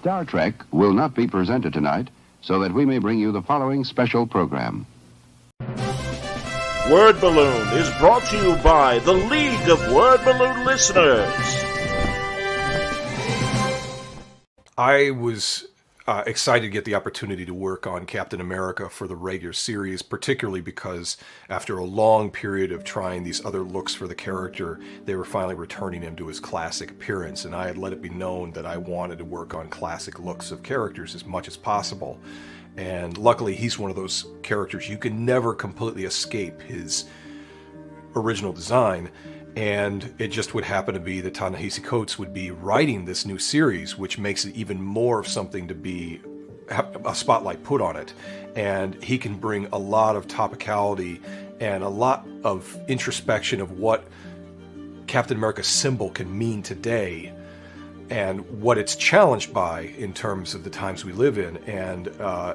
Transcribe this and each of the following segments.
Star Trek will not be presented tonight, so that we may bring you the following special program. Word Balloon is brought to you by the League of Word Balloon Listeners. I was excited to get the opportunity to work on Captain America for the regular series, particularly because after a long period of trying these other looks for the character, they were finally returning him to his classic appearance, and I had let it be known that I wanted to work on classic looks of characters as much as possible. And luckily, he's one of those characters you can never completely escape his original design. And it just would happen to be that Ta-Nehisi Coates would be writing this new series, which makes it even more of something to be a spotlight put on it. And he can bring a lot of topicality and a lot of introspection of what Captain America's symbol can mean today and what it's challenged by in terms of the times we live in. And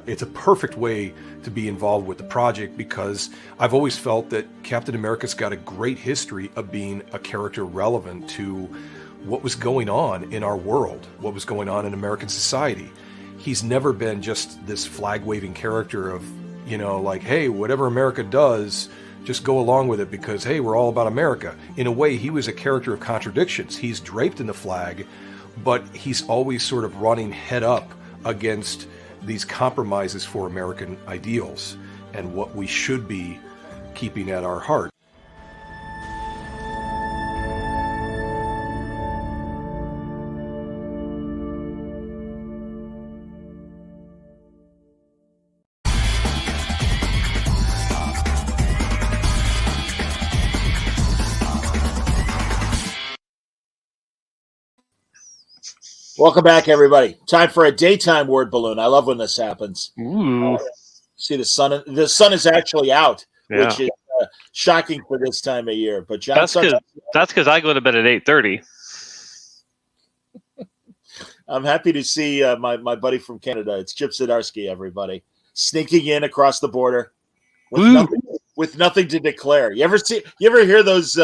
it's a perfect way to be involved with the project, because I've always felt that Captain America's got a great history of being a character relevant to what was going on in our world, what was going on in American society. He's never been just this flag-waving character of, you know, like, hey, whatever America does, just go along with it because, hey, we're all about America. In a way, he was a character of contradictions. He's draped in the flag, but he's always sort of running head up against these compromises for American ideals and what we should be keeping at our heart. Welcome back, everybody. Time for a daytime word balloon. I love when this happens. Ooh. See, the sun is actually out, Yeah. which is shocking for this time of year. But John, That's because I go to bed at 8:30. I'm happy to see my buddy from Canada. It's Chip Zdarsky, everybody, sneaking in across the border with nothing to declare. You ever hear those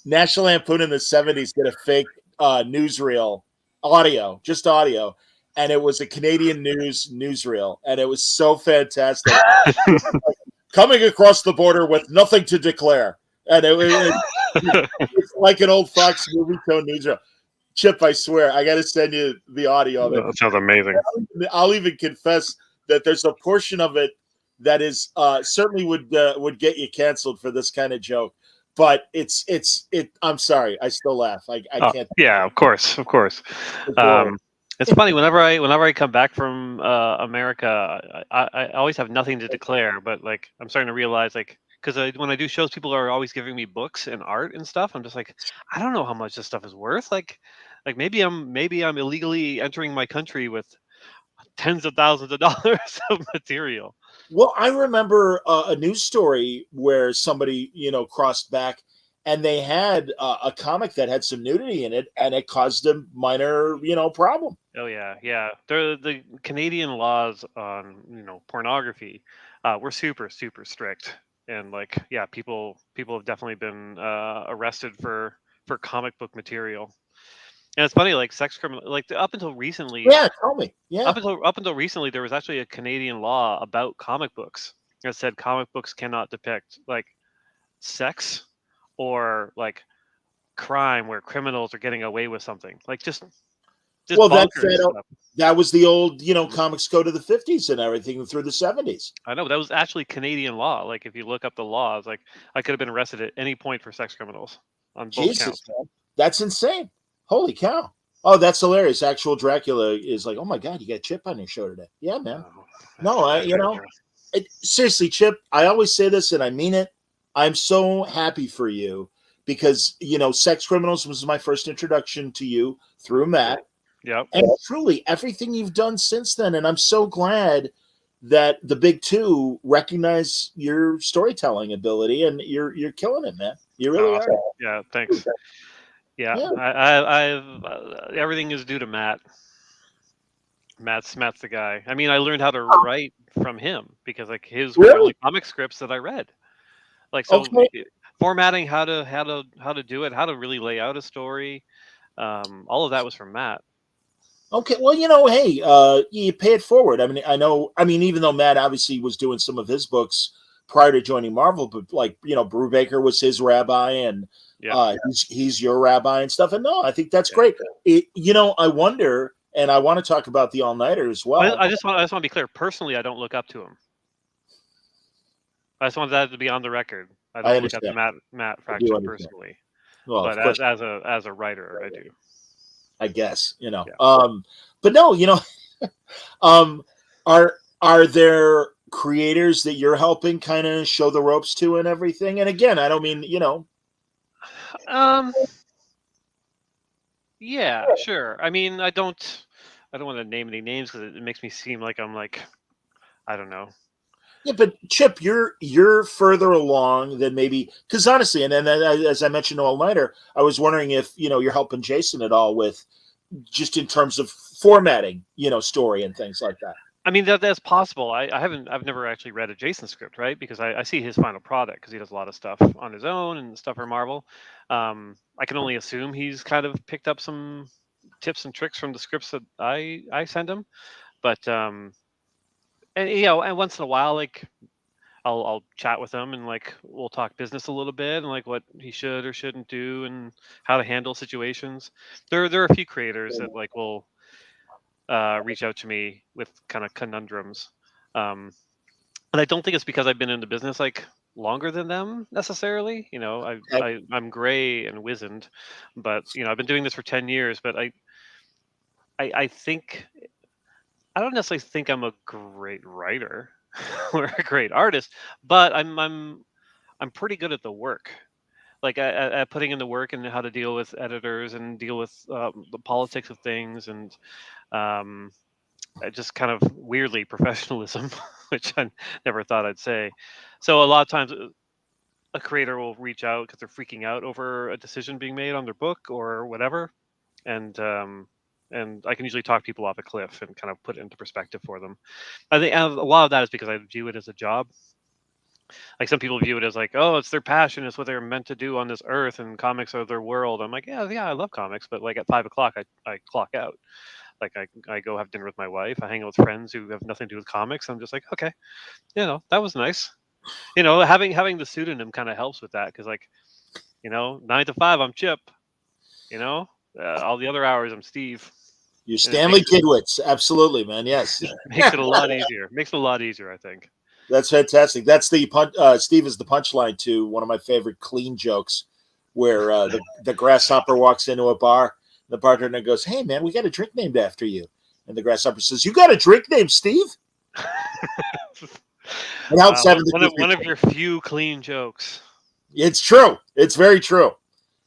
National Lampoon in the 70s get a fake newsreel? Just audio, and it was a Canadian newsreel, and it was so fantastic. Coming across the border with nothing to declare, and it's like an old Fox movie tone newsreel. Chip, I swear, I got to send you the audio of it. That sounds amazing. I'll even confess that there's a portion of it that is certainly would get you canceled for this kind of joke. But it's I'm sorry, I still laugh. I can't. Yeah, of course. It's funny whenever I come back from America, I always have nothing to declare. But like, I'm starting to realize, like, because when I do shows, people are always giving me books and art and stuff. I'm just like, I don't know how much this stuff is worth. Like maybe I'm illegally entering my country with tens of thousands of dollars of material. Well, I remember a news story where somebody, crossed back, and they had a comic that had some nudity in it, and it caused a minor, problem. Oh yeah. The Canadian laws on pornography were super strict, and people have definitely been arrested for comic book material. And it's funny, like sex criminal, like up until recently. Yeah, tell me. Yeah. Up until recently, there was actually a Canadian law about comic books that said comic books cannot depict like sex or like crime where criminals are getting away with something. Like just well, that was the old, comics code of the 50s and everything through the 70s. I know, but that was actually Canadian law. Like if you look up the laws, like I could have been arrested at any point for sex criminals on both counts. Man. That's insane. Holy cow. Oh, that's hilarious. Actual Dracula is like, oh my God, you got Chip on your show today. Yeah, man. Seriously, Chip, I always say this and I mean it. I'm so happy for you because, Sex Criminals was my first introduction to you through Matt. Yep. And truly everything you've done since then. And I'm so glad that the big two recognize your storytelling ability and you're killing it, man. You really are. Yeah, thanks. Yeah. I've everything is due to Matt. Matt's the guy. I mean, I learned how to write from him because like his were the only comic scripts that I read. Like formatting, how to do it, how to really lay out a story. All of that was from Matt. Okay, well, hey, you pay it forward. I mean, I know. I mean, even though Matt obviously was doing some of his books prior to joining Marvel, but like Brubaker was his rabbi, and Yeah. he's your rabbi and stuff. And no, I think that's Yeah. great. I wonder, and I want to talk about the All Nighter as well. I just want to be clear. Personally, I don't look up to him. I just want that to be on the record. I don't look up to Matt Fraction personally, Well, but of course, as a writer, I do. I guess Yeah. But no, are there creators that you're helping kind of show the ropes to and everything? And again, I don't mean Yeah, sure. I mean, I don't want to name any names because it makes me seem like I'm like, I don't know. Yeah, but Chip, you're further along than maybe, because honestly, and then as I mentioned all nighter, I was wondering if you're helping Jason at all with just in terms of formatting, story and things like that. I mean, that's possible. I've never actually read a Jason script, right? Because I see his final product because he does a lot of stuff on his own and stuff for Marvel. I can only assume he's kind of picked up some tips and tricks from the scripts that I send him. But and and once in a while, like I'll chat with him and like we'll talk business a little bit and like what he should or shouldn't do and how to handle situations. There are a few creators that like will reach out to me with kind of conundrums. And I don't think it's because I've been in the business like longer than them necessarily. I'm gray and wizened, but I've been doing this for 10 years. But I think I don't necessarily think I'm a great writer or a great artist, but I'm pretty good at the work. Like at putting in the work and how to deal with editors and deal with the politics of things and just kind of weirdly professionalism, which I never thought I'd say. So a lot of times a creator will reach out because they're freaking out over a decision being made on their book or whatever, and I can usually talk people off a cliff and kind of put it into perspective for them. I think a lot of that is because I view it as a job. Like some people view it as like, oh, it's their passion, it's what they're meant to do on this earth, and comics are their world. I'm like, yeah, I love comics, but like at 5 o'clock, I clock out. Like I go have dinner with my wife. I hang out with friends who have nothing to do with comics. I'm just like, okay, that was nice. Having the pseudonym kind of helps with that because like, 9 to 5, I'm Chip. All the other hours I'm Steve. You're Stanley Kidwitz, absolutely, man. Yes, makes it a lot easier. Makes it a lot easier, I think. That's fantastic. That's the Steve is the punchline to one of my favorite clean jokes, where the grasshopper walks into a bar. The bartender goes, "Hey, man, we got a drink named after you." And the grasshopper says, "You got a drink named Steve?" It helps having one of your few clean jokes. It's true. It's very true.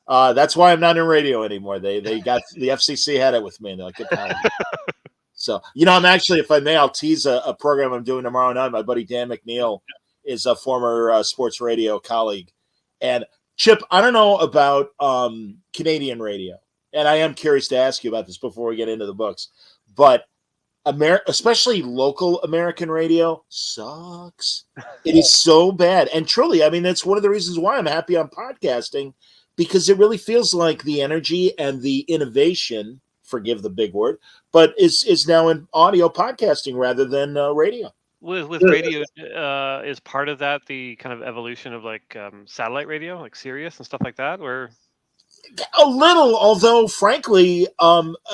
That's why I'm not in radio anymore. They got the FCC had it with me, and they're like, so, I'm actually, if I may, I'll tease a program I'm doing tomorrow night. My buddy Dan McNeil is a former sports radio colleague. And Chip, I don't know about Canadian radio, and I am curious to ask you about this before we get into the books, but especially local American radio sucks. It is so bad. And truly, I mean, that's one of the reasons why I'm happy on podcasting, because it really feels like the energy and the innovation, forgive the big word, but is now in audio podcasting rather than radio. With radio, is part of that the kind of evolution of like satellite radio, like Sirius and stuff like that, where a little, although frankly,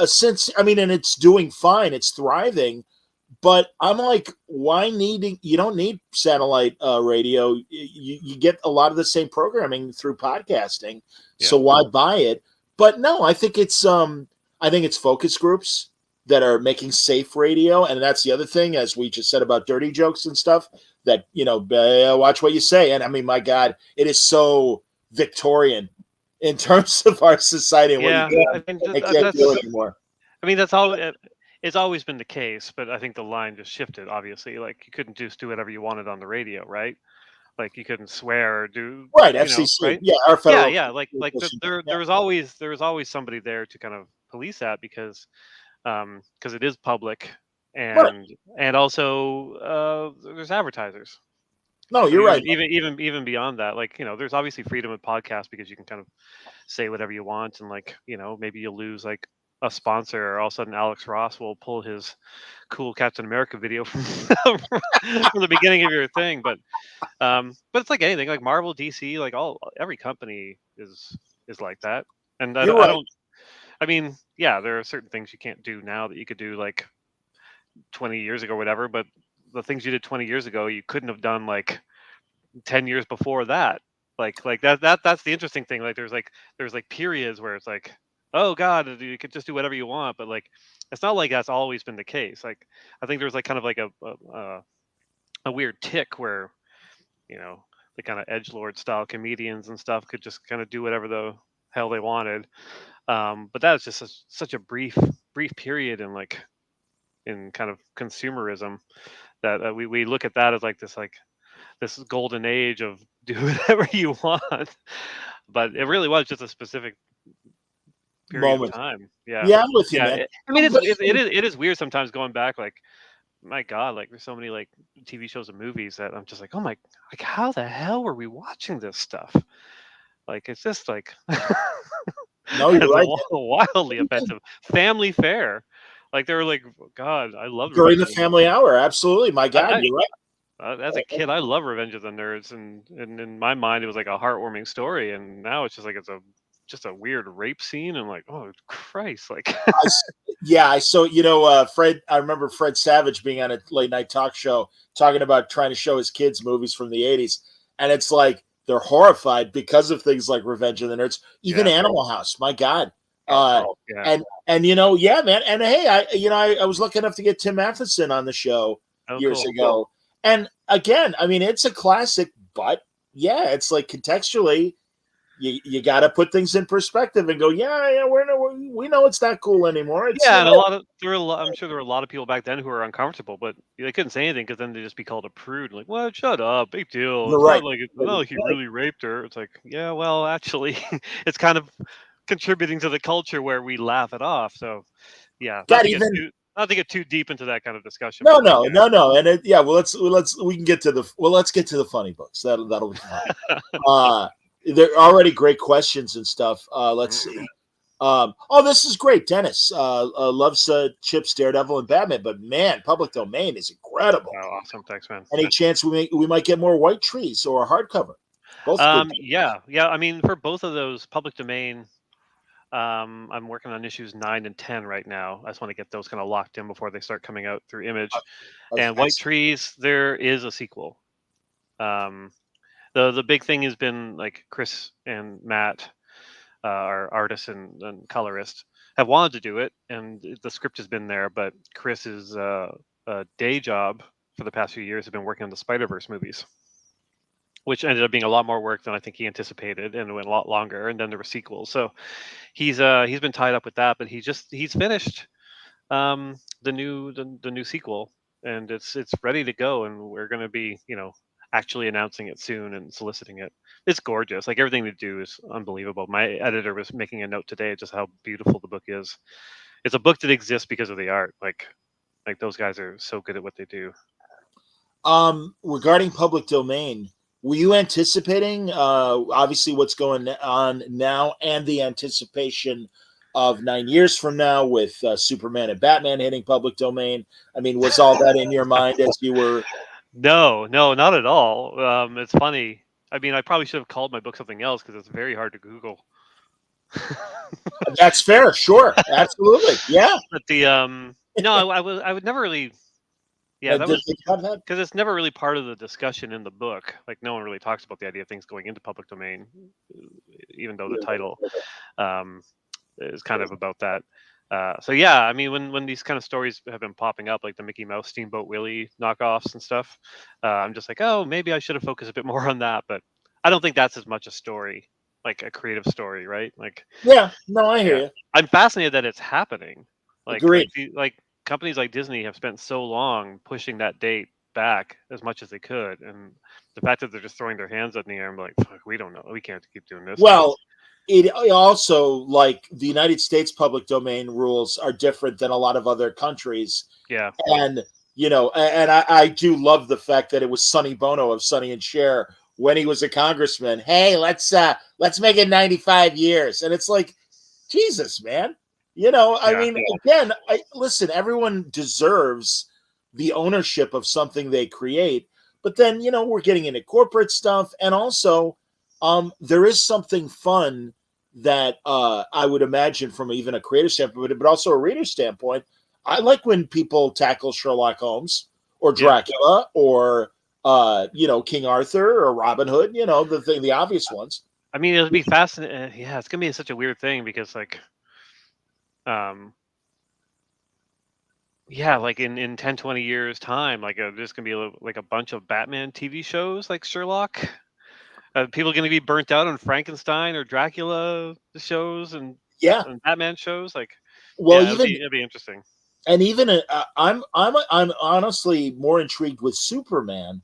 since and it's doing fine, it's thriving. But I'm like, you don't need satellite radio. You get a lot of the same programming through podcasting. Yeah. So why buy it? But no, I think it's focus groups that are making safe radio. And that's the other thing, as we just said about dirty jokes and stuff, that, watch what you say. And my God, it is so Victorian in terms of our society. And yeah, I can't do it anymore. That's all. It's always been the case, but I think the line just shifted. Obviously, like you couldn't just do whatever you wanted on the radio, right? Like you couldn't swear or do right. FCC, right? Yeah, our federal. Yeah. Like there was always somebody there to kind of police that because it is public and also there's advertisers. No, you're right. Even beyond that, like there's obviously freedom of podcast because you can kind of say whatever you want and like maybe you'll lose like a sponsor, all of a sudden Alex Ross will pull his cool Captain America video from from the beginning of your thing. But it's like anything, like Marvel, DC, like every company is like that. And You're I right. don't. I mean, yeah, there are certain things you can't do now that you could do like 20 years ago, or whatever. But the things you did 20 years ago, you couldn't have done like 10 years before that. Like that's the interesting thing. Like there's like periods where it's like, oh God, you could just do whatever you want. But like it's not like that's always been the case. Like I think there's like kind of like a weird tick where, you know, the kind of edgelord style comedians and stuff could just kind of do whatever the hell they wanted. But that was just such a brief period in like in kind of consumerism that we look at that as like this golden age of do whatever you want. But it really was just a specific period of Moment. time. Yeah. Yeah, I'm with you, Yeah. man. I mean, But it is weird sometimes going back. Like, my God, like there's so many like TV shows and movies that I'm just like, oh my, like how the hell were we watching this stuff? Like, it's just like no, you're it's right. wildly offensive. Family Fare. Like they were like, God, I love During the Revenge of family hour, absolutely. My God, I, you're right. as a kid, I love Revenge of the Nerds, and in my mind, it was like a heartwarming story, and now it's just like just a weird rape scene, and like, oh Christ, like, I so Fred. I remember Fred Savage being on a late night talk show talking about trying to show his kids movies from the '80s, and it's like they're horrified because of things like Revenge of the Nerds, even Yeah. Animal House. My God. Yeah. And yeah, man. And hey, I was lucky enough to get Tim Matheson on the show years cool. ago. And again, I mean, it's a classic, but yeah, it's like contextually, you got to put things in perspective and go, yeah, we know it's not cool anymore. It's, Yeah, and I'm sure there were a lot of people back then who were uncomfortable, but they couldn't say anything because then they'd just be called a prude. Like, what? Shut up, big deal. You're It's right. not like he really raped her. It's like, yeah, well, actually, it's kind of contributing to the culture where we laugh it off. So, yeah, God, not to get too deep into that kind of discussion. No, but like, no, and we can get to let's get to the funny books. That'll be fun. They're already great questions and stuff. Let's see. This is great. Dennis loves Chip's Daredevil and Batman, but man, Public Domain is incredible. Oh, awesome, thanks, man. Any chance we might get more White Trees or a hardcover? Both. Yeah. I mean, for both of those, Public Domain. I'm working on issues 9 and 10 right now. I just want to get those kind of locked in before they start coming out through Image. And White Trees, there is a sequel. The big thing has been like Chris and Matt, our artist and colorist, have wanted to do it, and the script has been there. But Chris's day job for the past few years has been working on the Spider-Verse movies, which ended up being a lot more work than I think he anticipated, and went a lot longer. And then there were sequels, so he's been tied up with that. But he's finished the new sequel, and it's ready to go, and we're going to be actually announcing it soon and soliciting it. It's gorgeous. Like everything they do is unbelievable. My editor was making a note today just how beautiful the book is. It's a book that exists because of the art. Like those guys are so good at what they do. Regarding Public Domain, were you anticipating obviously what's going on now and the anticipation of 9 years from now with Superman and Batman hitting Public Domain? I mean, was all that in your mind as you were? No, not at all. It's funny. I mean, I probably should have called my book something else because it's very hard to Google. That's fair. Sure. Absolutely. Yeah. But no, I would never really. Yeah, that was because it's never really part of the discussion in the book. Like no one really talks about the idea of things going into public domain, even though the title is kind of about that. So yeah, I mean, when these kind of stories have been popping up, like the Mickey Mouse Steamboat Willie knockoffs and stuff, I'm just like, oh, maybe I should have focused a bit more on that. But I don't think that's as much a story, like a creative story, right? Like, yeah, no, I hear you. I'm fascinated that it's happening. Agreed. Like companies like Disney have spent so long pushing that date back as much as they could, and the fact that they're just throwing their hands up in the air, I'm like, fuck, we don't know, we can't keep doing this. Well, it also, like the United States public domain rules are different than a lot of other countries. Yeah, and and I do love the fact that it was Sonny Bono of Sonny and Cher when he was a congressman. Hey, let's make it 95 years, and it's like, Jesus, man. I mean, again, listen, everyone deserves the ownership of something they create, but then, we're getting into corporate stuff. And also, there is something fun that I would imagine from even a creative standpoint, but also a reader standpoint. I like when people tackle Sherlock Holmes or Dracula or, King Arthur or Robin Hood, the obvious ones. I mean, it'll be fascinating. Yeah, it's gonna be such a weird thing because, like, like in 10, 20 years time, like there's gonna be like a bunch of Batman TV shows like Sherlock. People going to be burnt out on Frankenstein or Dracula shows and Batman shows. Like, well, it'll be interesting. And even I'm honestly more intrigued with Superman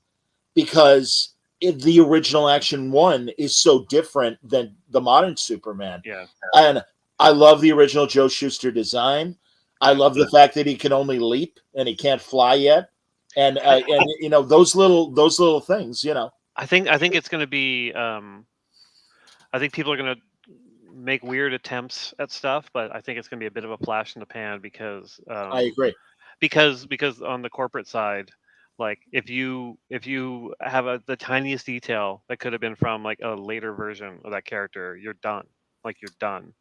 because the original Action 1 is so different than the modern Superman. Yeah, and I love the original Joe Shuster design. I love the fact that he can only leap and he can't fly yet, and those little things. I think it's going to be. I think people are going to make weird attempts at stuff, but I think it's going to be a bit of a flash in the pan because I agree. Because on the corporate side, like if you have the tiniest detail that could have been from like a later version of that character, you're done. Like you're done.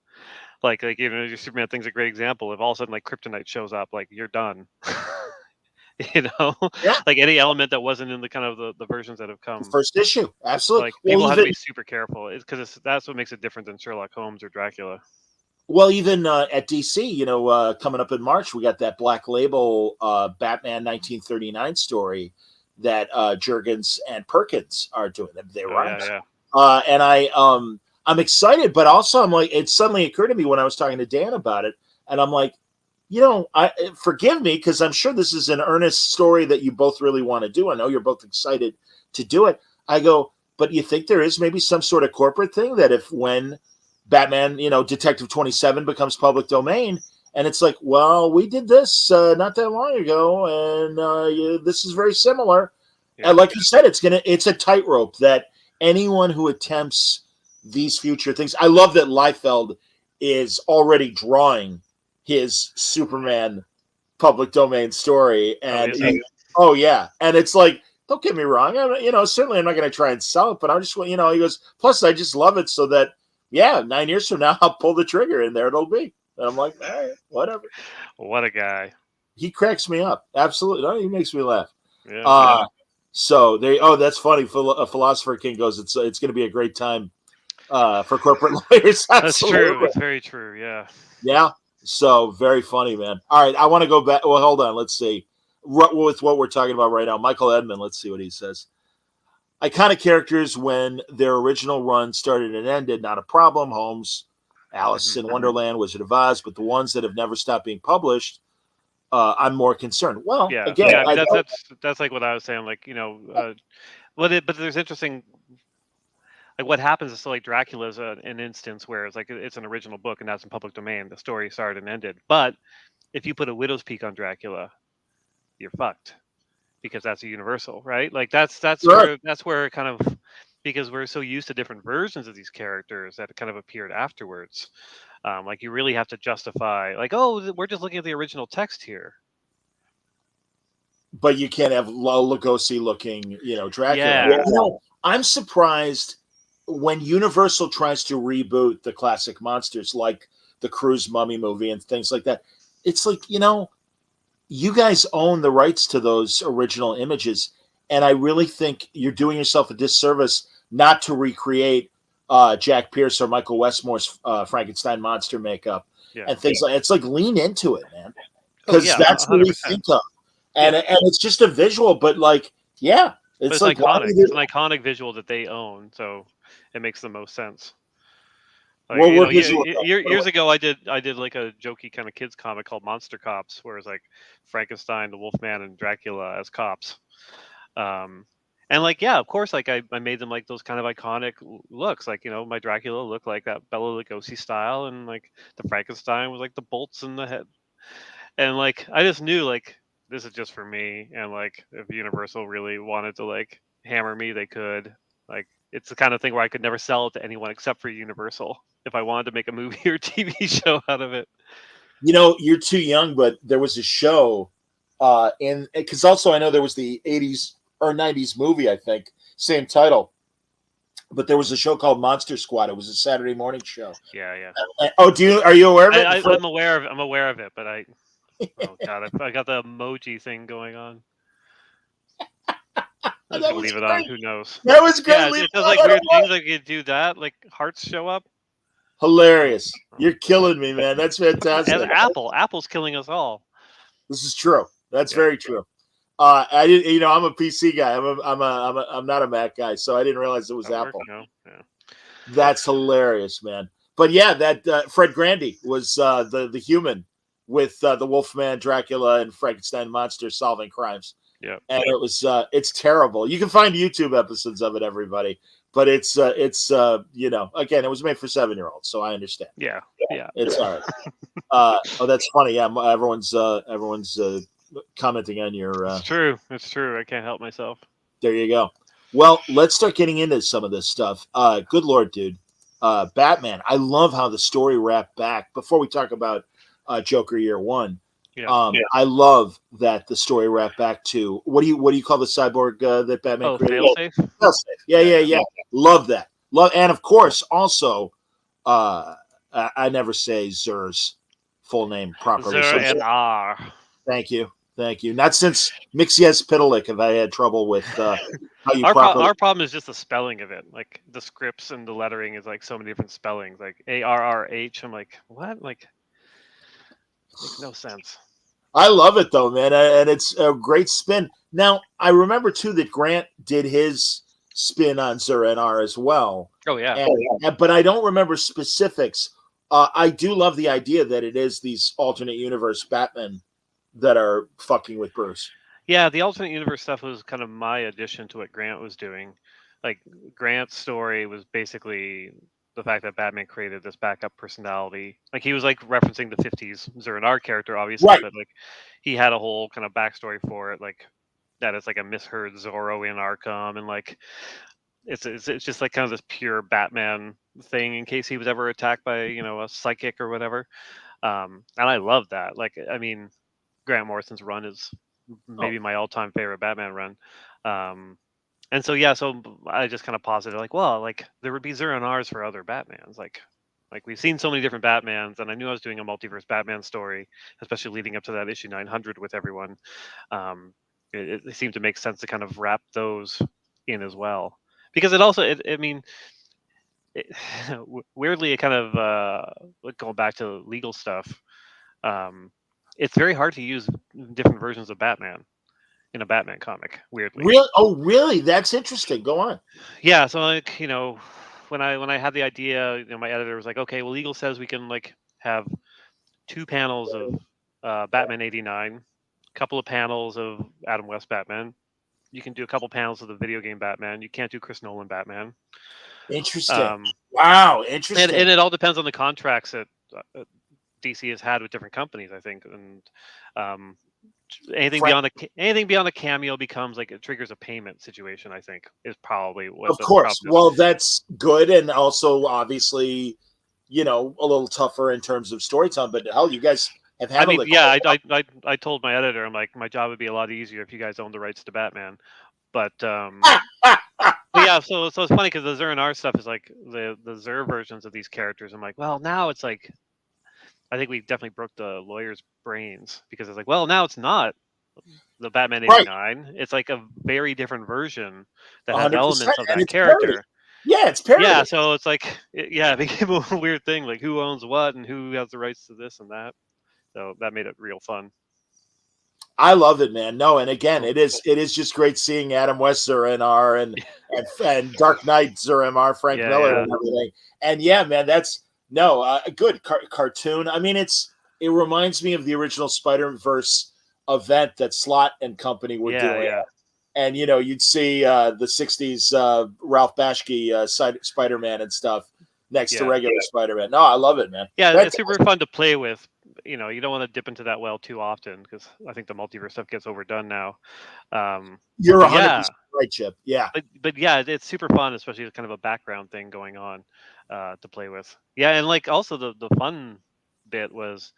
Like your Superman thing's a great example. If all of a sudden like Kryptonite shows up, like you're done. Like any element that wasn't in the kind of the versions that have come. The first issue, absolutely. Like people have to be super careful because that's what makes it different than Sherlock Holmes or Dracula. Well, even at DC, coming up in March, we got that Black Label Batman 1939 story that Jurgens and Perkins are doing. They rhyme. And I'm excited, but also I'm like, it suddenly occurred to me when I was talking to Dan about it, and I'm like, forgive me because I'm sure this is an earnest story that you both really want to do. I know you're both excited to do it. I go, but you think there is maybe some sort of corporate thing that when Batman, Detective 27 becomes public domain, and it's like, well, we did this not that long ago, and this is very similar. Yeah. And like you said, it's a tightrope that anyone who attempts these future things. I love that Liefeld is already drawing his Superman public domain story, and and it's like, don't get me wrong, certainly I'm not going to try and sell it, but I just want, he goes, plus I just love it so that 9 years from now I'll pull the trigger and there it'll be, and I'm like, all right, whatever. What a guy. He cracks me up, absolutely. No, he makes me laugh. So that's funny. A Philosopher King goes, it's going to be a great time for corporate lawyers. That's true. It's very true. Yeah. So very funny, man. All right, I want to go back. Well, hold on. Let's see. With what we're talking about right now, Michael Edmond. Let's see what he says. Iconic characters when their original run started and ended, not a problem. Holmes, Alice in Wonderland, Wizard of Oz, but the ones that have never stopped being published, I'm more concerned. Well, again, that's like what I was saying. Like but there's interesting. Like what happens is, so like Dracula is an instance where it's like it's an original book and that's in public domain. The story started and ended. But if you put a widow's peak on Dracula, you're fucked because that's a universal, right? Like that's where kind of, because we're so used to different versions of these characters that kind of appeared afterwards. Like you really have to justify, like, oh, we're just looking at the original text here. But you can't have Lugosi looking, Dracula. Yeah. I'm surprised when Universal tries to reboot the classic monsters like the Cruise Mummy movie and things like that. It's like, you guys own the rights to those original images. And I really think you're doing yourself a disservice not to recreate Jack Pierce or Michael Westmore's Frankenstein monster makeup and things like that. It's like, lean into it, man. Because that's 100%. What we think of. And it's just a visual, but like, it's like iconic. It's an iconic visual that they own, so it makes the most sense. Like, years ago, I did like a jokey kind of kids comic called Monster Cops, where it's like Frankenstein, the Wolfman, and Dracula as cops. And like, of course, like I made them like those kind of iconic looks. Like, my Dracula looked like that Bela Lugosi style, and like the Frankenstein was like the bolts in the head. And like, I just knew like, this is just for me, and like if Universal really wanted to like hammer me, they could. Like it's the kind of thing where I could never sell it to anyone except for Universal if I wanted to make a movie or TV show out of it. You know, you're too young, but there was a show, and because also I know there was the '80s or '90s movie, I think, same title, but there was a show called Monster Squad. It was a Saturday morning show. Yeah. Oh, are you aware of it? I'm aware of it, but oh god, I got the emoji thing going on. I'm just gonna leave it on. Who knows? That was great. Yeah, it does like weird things. Like you do that, like hearts show up. Hilarious! You're killing me, man. That's fantastic. And Apple's killing us all. This is true. That's very true. I didn't. You know, I'm a PC guy. I'm not a Mac guy, so I didn't realize it was Apple. Yeah. That's hilarious, man. But yeah, that Fred Grandy was the human with the Wolfman, Dracula, and Frankenstein monster solving crimes. Yeah, and it was it's terrible. You can find YouTube episodes of it, everybody. But it's you know, again, it was made for 7-year-olds, so I understand. Yeah. It's all right. Oh, that's funny. Yeah, everyone's commenting on your. It's true. It's true. I can't help myself. There you go. Well, let's start getting into some of this stuff. Good Lord, dude. Batman. I love how the story wrapped back. Before we talk about Joker Year One, I love that the story wrapped back to what do you call the cyborg that Batman created? Failsafe. Yeah. Love that. And of course, also, I never say Zur's full name properly. Zur and R. Thank you. Not since Mixies Pitalik have I had trouble with how you our problem is just the spelling of it. Like the scripts and the lettering is like so many different spellings. Like ARRH. I'm like, what? Like, makes no sense. I love it though, man, and it's a great spin. Now I remember too that Grant did his spin on Zur-En-Arrh as well. Oh yeah. But I don't remember specifics. I do love the idea that it is these alternate universe Batman that are fucking with Bruce. Yeah, the alternate universe stuff was kind of my addition to what Grant was doing. Like Grant's story was basically the fact that Batman created this backup personality. Like he was like referencing the 50s Zur-En-Arrh character, obviously, right. But like he had a whole kind of backstory for it, like that it's like a misheard Zorro in Arkham, and like it's just like kind of this pure Batman thing in case he was ever attacked by, you know, a psychic or whatever. And I love that. Like, I mean, Grant Morrison's run is maybe my all-time favorite Batman run. And so, yeah, so I just kind of posited like, well, like there would be Zur-En-Arrhs for other Batmans. Like we've seen so many different Batmans, and I knew I was doing a multiverse Batman story, especially leading up to that issue 900 with everyone. It seemed to make sense to kind of wrap those in as well. Because it also, weirdly, it kind of, going back to legal stuff, it's very hard to use different versions of Batman in a Batman comic, weirdly. Really? Oh, really? That's interesting. Go on. Yeah, so like, you know, when I had the idea, you know, my editor was like, okay, well, legal says we can like have 2 panels of Batman 89, a couple of panels of Adam West Batman. You can do a couple panels of the video game Batman. You can't do Chris Nolan Batman. Interesting. Wow, interesting. And it all depends on the contracts that DC has had with different companies, I think. And anything beyond a cameo becomes like it triggers a payment situation, I think, is probably what. Of course. Well, that's good, and also obviously, you know, a little tougher in terms of storytelling. But hell, you guys have handled it. Yeah, I told my editor, I'm like, my job would be a lot easier if you guys owned the rights to Batman. But but yeah, so it's funny because the Zur-En-Arrh stuff is like the Zur versions of these characters. I'm like, well, now it's like, I think we definitely broke the lawyer's brains because it's like, well, now it's not the Batman 89. Right. It's like a very different version that has elements of that character. Parody. Yeah, it's parody. Yeah, so it's like, it became a weird thing, like who owns what and who has the rights to this and that. So that made it real fun. I love it, man. No, and again, it is just great seeing Adam West Zur-En-Arrh and Dark Knight Zur-En-Arrh, Frank Miller and everything. And yeah, man, that's a good cartoon. I mean, it reminds me of the original Spider-Verse event that Slott and company were doing. Yeah. And you know, you'd see the '60s Ralph Bashki Spider-Man and stuff next to regular Spider-Man. No, I love it, man. Yeah, it's super fun to play with. You know, you don't want to dip into that well too often because I think the multiverse stuff gets overdone now. You're 100% right, Chip. Yeah. But yeah, it's super fun, especially kind of a background thing going on to play with. Yeah, and like also the fun bit was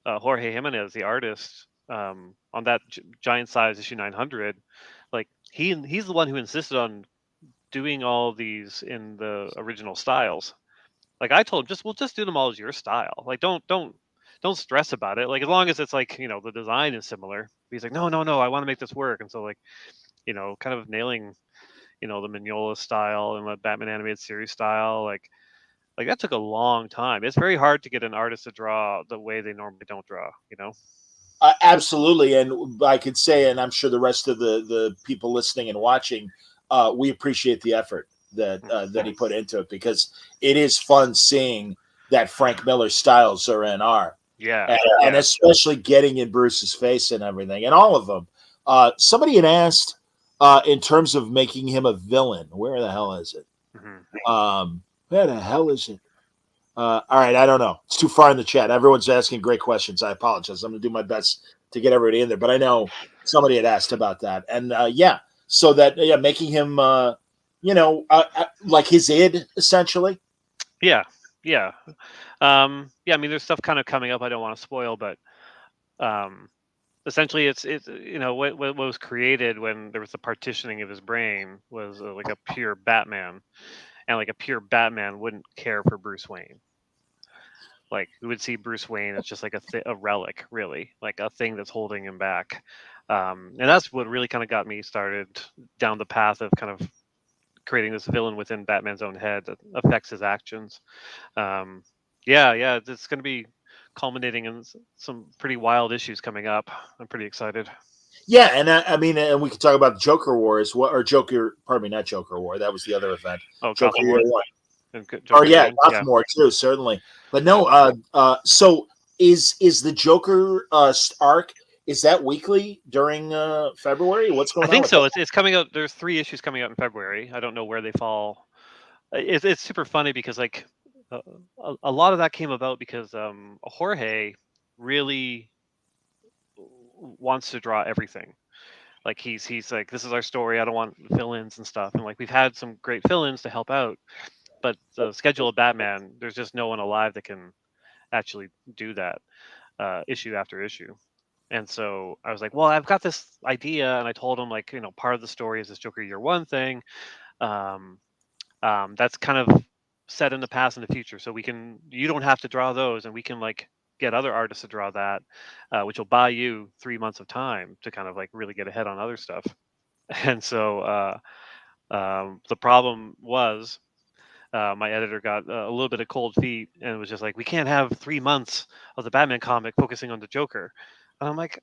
Jorge Jimenez, the artist, on that giant size issue 900, like he's the one who insisted on doing all these in the original styles. Like I told him, we'll just do them all as your style. Like don't stress about it. Like as long as it's like the design is similar. He's like, no, I want to make this work. And so like kind of nailing the Mignola style and the Batman animated series style, like that took a long time. It's very hard to get an artist to draw the way they normally don't draw. Absolutely, and I could say, and I'm sure the rest of the people listening and watching, we appreciate the effort that he put into it, because it is fun seeing that Frank Miller style Zur-En-Arr. Yeah, and especially getting in Bruce's face and everything, and all of them. Somebody had asked, in terms of making him a villain, where the hell is it? Mm-hmm. Where the hell is it? All right, I don't know. It's too far in the chat. Everyone's asking great questions. I apologize. I'm going to do my best to get everybody in there, but I know somebody had asked about that, and so that making him, like his id essentially. Yeah. I mean, there's stuff kind of coming up I don't want to spoil, but essentially it's what was created when there was the partitioning of his brain was like a pure Batman, and like a pure Batman wouldn't care for Bruce Wayne. Like we would see Bruce Wayne as just like a relic, really, like a thing that's holding him back, and that's what really kind of got me started down the path of kind of creating this villain within Batman's own head that affects his actions. It's going to be culminating in some pretty wild issues coming up. I'm pretty excited. Yeah, and I mean, and we could talk about Joker Wars, not Joker War. That was the other event. Oh, Joker War. Gotham War too, certainly. But no, so is the Joker arc, is that weekly during February? What's going on? I think so. It's coming out. There's 3 issues coming out in February. I don't know where they fall. It's super funny because like a lot of that came about because Jorge really wants to draw everything. Like he's like, this is our story. I don't want fill-ins and stuff. And like we've had some great fill-ins to help out, but the schedule of Batman, there's just no one alive that can actually do that issue after issue. And so I was like, well, I've got this idea, and I told him like, part of the story is this Joker Year One thing. That's kind of set in the past and the future, so you don't have to draw those, and we can like get other artists to draw that, which will buy you 3 months of time to kind of like really get ahead on other stuff. And so the problem was my editor got a little bit of cold feet and was just like, we can't have 3 months of the Batman comic focusing on the Joker. And I'm like,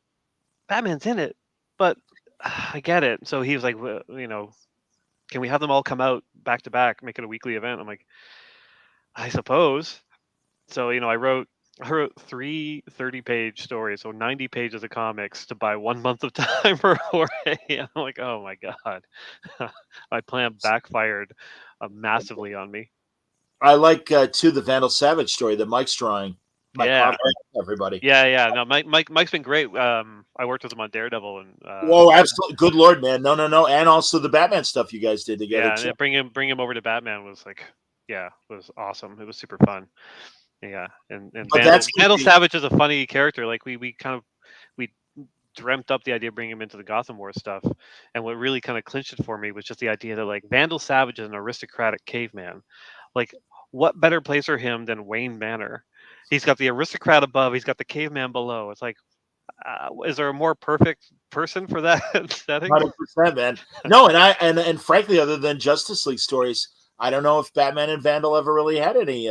Batman's in it, but I get it. So he was like, well, can we have them all come out back to back, make it a weekly event? I'm like, I suppose. So, I wrote 3 30-page stories, so 90 pages of comics to buy 1 month of time for Jorge. I'm like, oh my God. My plan backfired massively on me. I like, too, the Vandal Savage story that Mike's drawing. Everybody. Yeah. No, Mike's been great. I worked with him on Daredevil, and whoa, absolutely, good Lord, man, no, and also the Batman stuff you guys did together. Yeah, bring him over to Batman was like, was awesome. It was super fun. Yeah, and Vandal Savage is a funny character. Like we dreamt up the idea of bringing him into the Gotham War stuff, and what really kind of clinched it for me was just the idea that like Vandal Savage is an aristocratic caveman. Like, what better place for him than Wayne Manor? He's got the aristocrat above. He's got the caveman below. It's like, is there a more perfect person for that setting? 100%, man. No, and frankly, other than Justice League stories, I don't know if Batman and Vandal ever really had any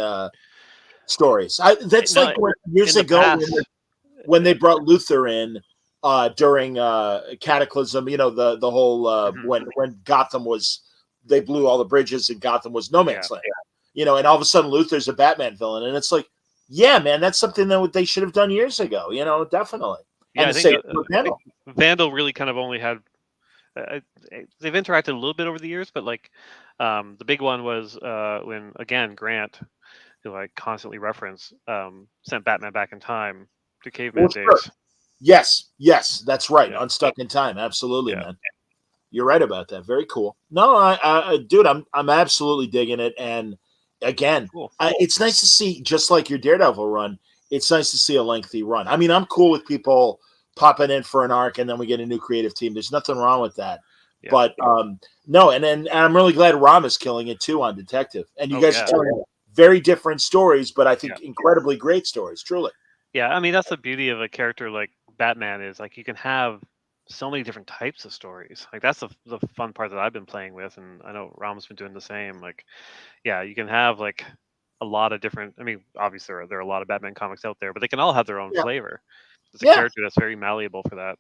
stories. That's like years ago when they brought Luthor in during Cataclysm. The whole when Gotham was, they blew all the bridges and Gotham was no man's land. And all of a sudden Luthor's a Batman villain, and it's like, yeah, man, that's something that they should have done years ago. Definitely. Yeah, I think Vandal really kind of only had. They've interacted a little bit over the years, but like the big one was when, again, Grant, who I constantly reference, sent Batman back in time to caveman days. Sure. Yes, that's right. Yeah. Unstuck in Time, absolutely, man. You're right about that. Very cool. No, dude, I'm absolutely digging it, and again, cool. It's nice to see, just like your Daredevil run, it's nice to see a lengthy run. I mean, I'm cool with people popping in for an arc and then we get a new creative team. There's nothing wrong with that. Yeah. But no, and I'm really glad Ram is killing it too on Detective. And you guys are telling very different stories, but I think incredibly great stories, truly. Yeah, I mean, that's the beauty of a character like Batman is like you can have so many different types of stories. Like that's the fun part that I've been playing with, and I know Ram's been doing the same. Like, yeah, you can have like a lot of different. I mean, obviously there are a lot of Batman comics out there, but they can all have their own flavor. It's a character that's very malleable for that.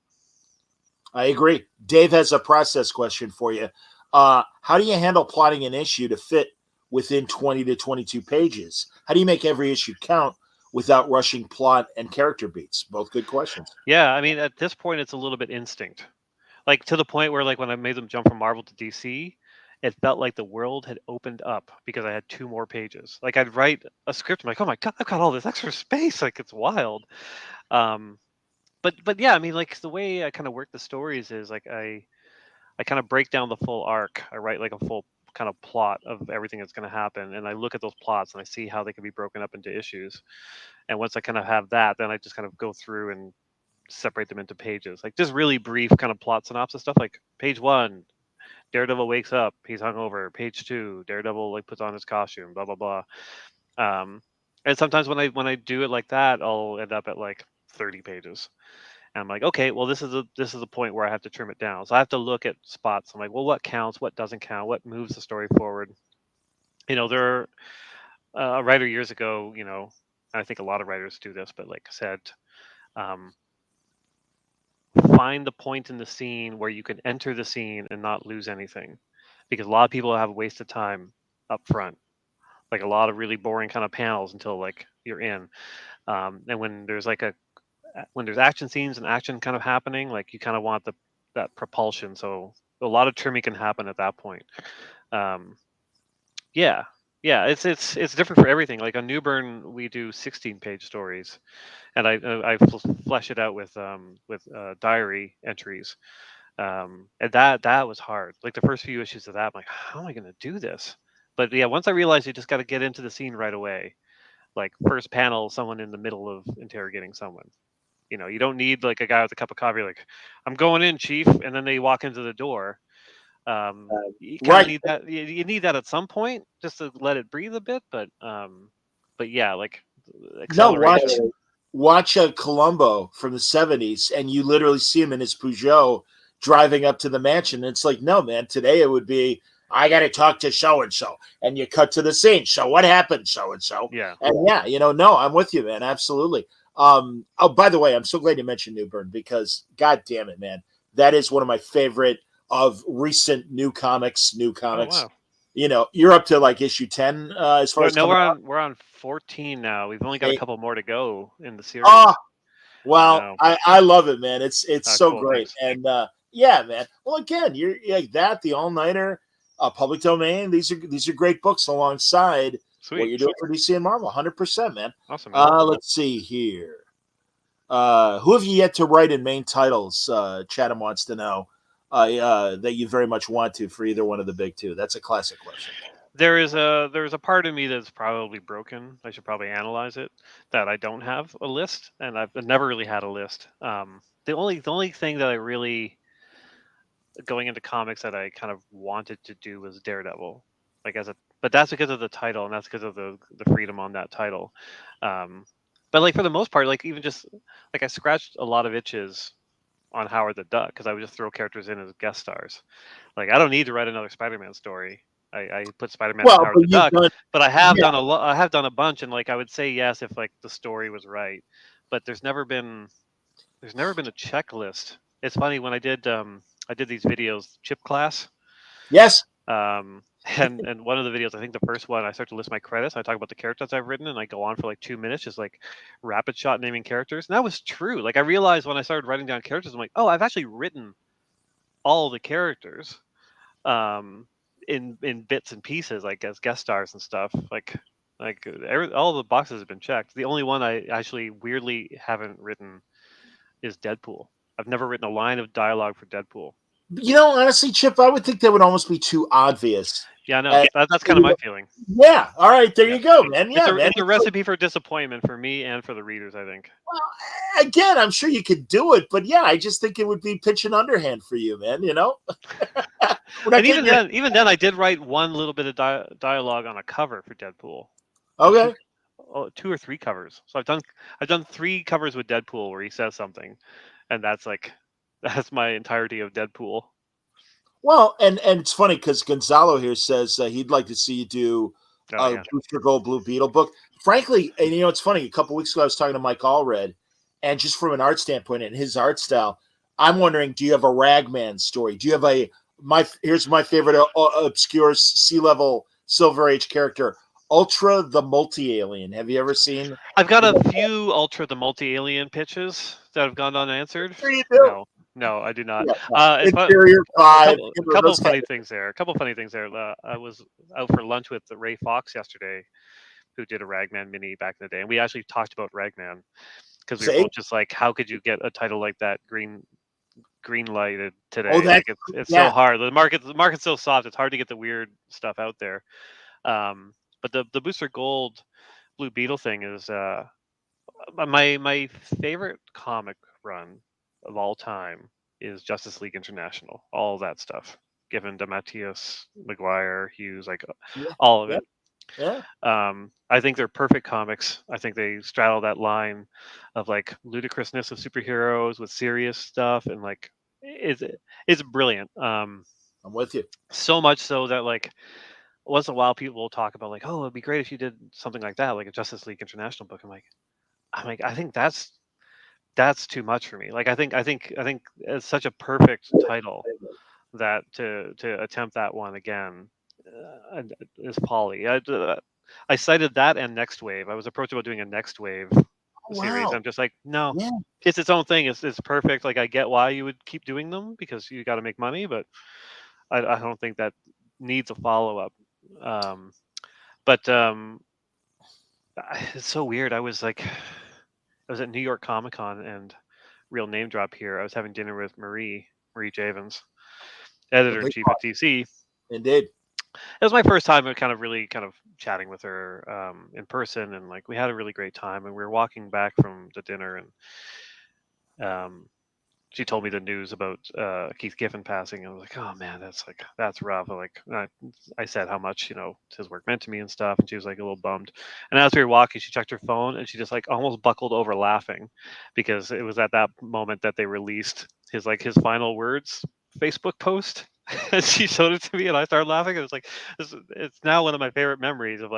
I agree. Dave has a process question for you. How do you handle plotting an issue to fit within 20 to 22 pages? How do you make every issue count without rushing plot and character beats? Both good questions. Yeah, I mean, at this point, it's a little bit instinct. Like to the point where, like, when I made them jump from Marvel to DC, it felt like the world had opened up because I had 2 more pages. Like I'd write a script, I'm like, oh my god, I've got all this extra space. Like it's wild. But yeah, I mean, like the way I kind of work the stories is like I kind of break down the full arc. I write like a full kind of plot of everything that's going to happen, and I look at those plots and I see how they can be broken up into issues. And once I kind of have that, then I just kind of go through and separate them into pages, like just really brief kind of plot synopsis stuff. Like page 1, Daredevil wakes up, he's hungover. Page 2, Daredevil like puts on his costume, blah blah blah. And sometimes when I do it like that, I'll end up at like 30 pages. And I'm like, okay, well, this is a point where I have to trim it down. So I have to look at spots. I'm like, well, what counts? What doesn't count? What moves the story forward? There a writer years ago, I think a lot of writers do this, but like I said, find the point in the scene where you can enter the scene and not lose anything, because a lot of people have wasted time up front, like a lot of really boring kind of panels until like you're in. And when there's action scenes and action kind of happening, like you kind of want that propulsion. So a lot of trimming can happen at that point. Yeah, it's different for everything. Like on Newburn, we do 16-page stories, and I flesh it out with diary entries. And that was hard. Like the first few issues of that, I'm like, how am I going to do this? But yeah, once I realized you just got to get into the scene right away. Like first panel, someone in the middle of interrogating someone. You don't need like a guy with a cup of coffee, like, I'm going in, chief, and then they walk into the door. You kind of need that. You need that at some point just to let it breathe a bit. But yeah, like watch a Columbo from the 70s, and you literally see him in his Peugeot driving up to the mansion. And it's like, no, man, today it would be, I got to talk to so-and-so. And you cut to the scene. So what happened, so-and-so? Yeah. And yeah, no, I'm with you, man. Absolutely. Oh, by the way, I'm so glad you mentioned Newburn, because God damn it, man. That is one of my favorite of recent new comics. Oh, wow. You're up to like issue 10 as far as we're on 14 now. We've only got a couple more to go in the series. Well, I love it, man. It's so cool, great. Thanks. And yeah, man. Well, again, you're like that, the All-Nighter, Public Domain. These are great books alongside what you're doing for DC and Marvel. 100%, man. Awesome. Man. Let's see here. Who have you yet to write in main titles? Chatham wants to know that you very much want to for either one of the big two. That's a classic question. There's a part of me that's probably broken. I should probably analyze it. That I don't have a list, and I've never really had a list. The only thing that I really, going into comics, that I kind of wanted to do was Daredevil, but that's because of the title, and that's because of the freedom on that title. But like for the most part, like even just like I scratched a lot of itches on Howard the Duck, because I would just throw characters in as guest stars. Like I don't need to write another Spider-Man story. I put Spider-Man as Howard the Duck, but I have done a bunch, and like I would say yes if like the story was right. But there's never been a checklist. It's funny, when I did these videos, Chip Class. Yes. And one of the videos, I think the first one, I start to list my credits. I talk about the characters I've written, and I go on for like 2 minutes, just like rapid shot naming characters. And that was true. Like I realized when I started writing down characters, I'm like, oh, I've actually written all the characters in bits and pieces, like as guest stars and stuff. Like all the boxes have been checked. The only one I actually weirdly haven't written is Deadpool. I've never written a line of dialogue for Deadpool. Honestly, Chip, I would think that would almost be too obvious. Yeah, no, that's kind of my feeling. Yeah. All right. There you go, man. Yeah, it's a recipe for disappointment for me and for the readers, I think. Well, again, I'm sure you could do it, but yeah, I just think it would be pitch and underhand for you, man. And even then, I did write one little bit of dialogue on a cover for Deadpool. Okay. Two or three covers. So I've done 3 covers with Deadpool where he says something, and that's my entirety of Deadpool. Well, and it's funny because Gonzalo here says he'd like to see you do a Booster Gold Blue Beetle book. Frankly, and it's funny. A couple weeks ago, I was talking to Mike Allred, and just from an art standpoint and his art style, I'm wondering: do you have a Ragman story? Do you have here's my favorite obscure sea level Silver Age character, Ultra the Multi-Alien. Have you ever seen? I've got a few Ultra the Multi-Alien pitches that have gone unanswered. Sure you do. No, I do not. Interior 5. A couple funny things there. I was out for lunch with Ray Fox yesterday, who did a Ragman mini back in the day, and we actually talked about Ragman because we were both just like, how could you get a title like that green lighted today? It's so hard. The market's so soft. It's hard to get the weird stuff out there. But the Booster Gold Blue Beetle thing is my favorite comic run of all time is Justice League International. All of that stuff, given to Matthias, McGuire, Hughes, all of it. Yeah. I think they're perfect comics. I think they straddle that line of ludicrousness of superheroes with serious stuff, and it's brilliant. I'm with you. So much so that once in a while people will talk about oh, it'd be great if you did something like that, like a Justice League International book. I'm like, I think that's too much for me. I think it's such a perfect title that to attempt that one again is folly. I cited that and Next Wave. I was approached about doing a Next Wave series. I'm just like, no, it's its own thing. It's perfect. I get why you would keep doing them because you got to make money, but I don't think that needs a follow up. It's so weird. I was at New York Comic Con, and real name drop here, I was having dinner with Marie Javins, editor-in-chief at DC. Indeed. It was my first time really chatting with her in person, and we had a really great time, and we were walking back from the dinner, and she told me the news about Keith Giffen passing, and I was like, oh man, that's rough. I said how much his work meant to me and stuff, and she was a little bummed. And as we were walking, she checked her phone, and she just almost buckled over laughing, because it was at that moment that they released his final words Facebook post, and she showed it to me, and I started laughing. It was it's now one of my favorite memories of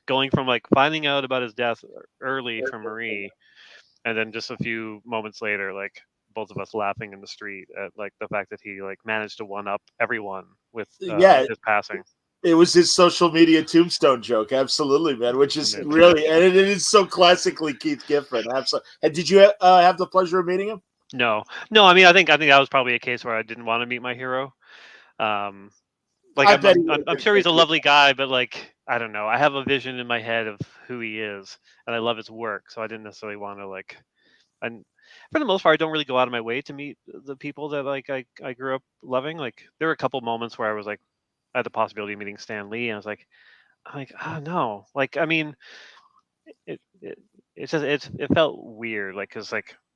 going from finding out about his death early from Marie, and then just a few moments later, both of us laughing in the street at the fact that he managed to one up everyone with his passing. It was his social media tombstone joke, absolutely, man. Which is really, and it is so classically Keith Giffen. Absolutely. And did you have the pleasure of meeting him? No. I mean, I think that was probably a case where I didn't want to meet my hero. I'm sure he's a lovely guy, but I don't know. I have a vision in my head of who he is, and I love his work, so I didn't necessarily want to And for the most part, I don't really go out of my way to meet the people that I grew up loving. There were a couple moments where I was I had the possibility of meeting Stan Lee, and I was oh no, I mean, it felt weird, because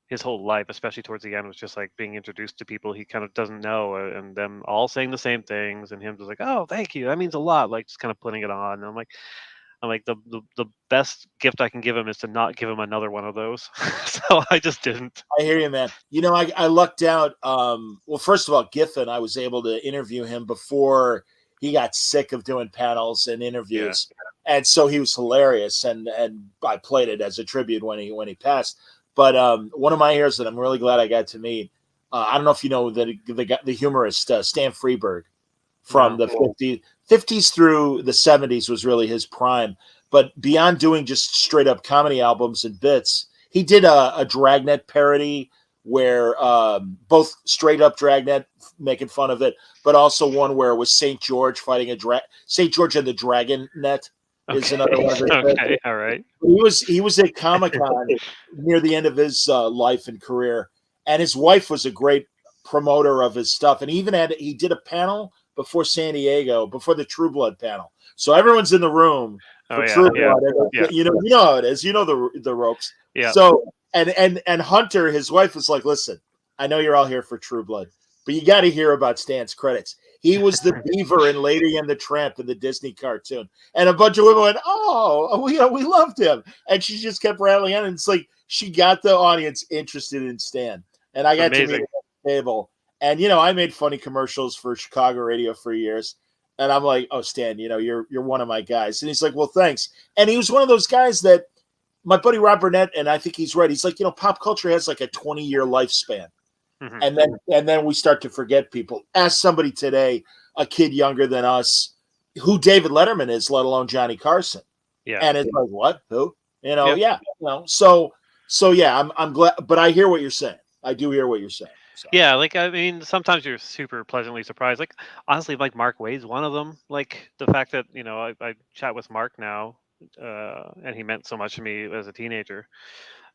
his whole life, especially towards the end, was just being introduced to people he kind of doesn't know, and them all saying the same things, and him just oh, thank you, that means a lot, just kind of putting it on. And I'm the best gift I can give him is to not give him another one of those. So I just didn't. I hear you, man. I lucked out. Well, first of all, Giffen, I was able to interview him before he got sick of doing panels and interviews, and so he was hilarious. And I played it as a tribute when he passed. But one of my heroes that I'm really glad I got to meet, I don't know if you know the humorist Stan Freberg from the 50s through the 70s was really his prime. But beyond doing just straight up comedy albums and bits, he did a Dragnet parody where both straight up Dragnet making fun of it, but also one where it was St. George fighting St. George and the Dragon Net. Is another one of his okay, all right. He was at Comic-Con near the end of his life and career, and his wife was a great promoter of his stuff, and he did a panel before San Diego, before the True Blood panel. So everyone's in the room for True Blood. And, you know how it is. You know the ropes. Yeah. So and Hunter, his wife, was like, "Listen, I know you're all here for True Blood, but you got to hear about Stan's credits. He was the beaver in Lady and the Tramp in the Disney cartoon." And a bunch of women went, "Oh, we loved him." And she just kept rattling on. And it's like she got the audience interested in Stan. And I got to meet him at the table. And, I made funny commercials for Chicago radio for years. And I'm like, "Oh, Stan, you're one of my guys." And he's like, "Well, thanks." And he was one of those guys that my buddy Rob Burnett, and I think he's right. He's like, pop culture has like a 20-year lifespan. Mm-hmm. And then we start to forget people. Ask somebody today, a kid younger than us, who David Letterman is, let alone Johnny Carson. Yeah. And it's like, what? Who? Yeah. So yeah, I'm glad, but I hear what you're saying. I do hear what you're saying. So. Yeah, sometimes you're super pleasantly surprised. Like, honestly, like Mark Wade's one of them. Like the fact that, I chat with Mark now, and he meant so much to me as a teenager.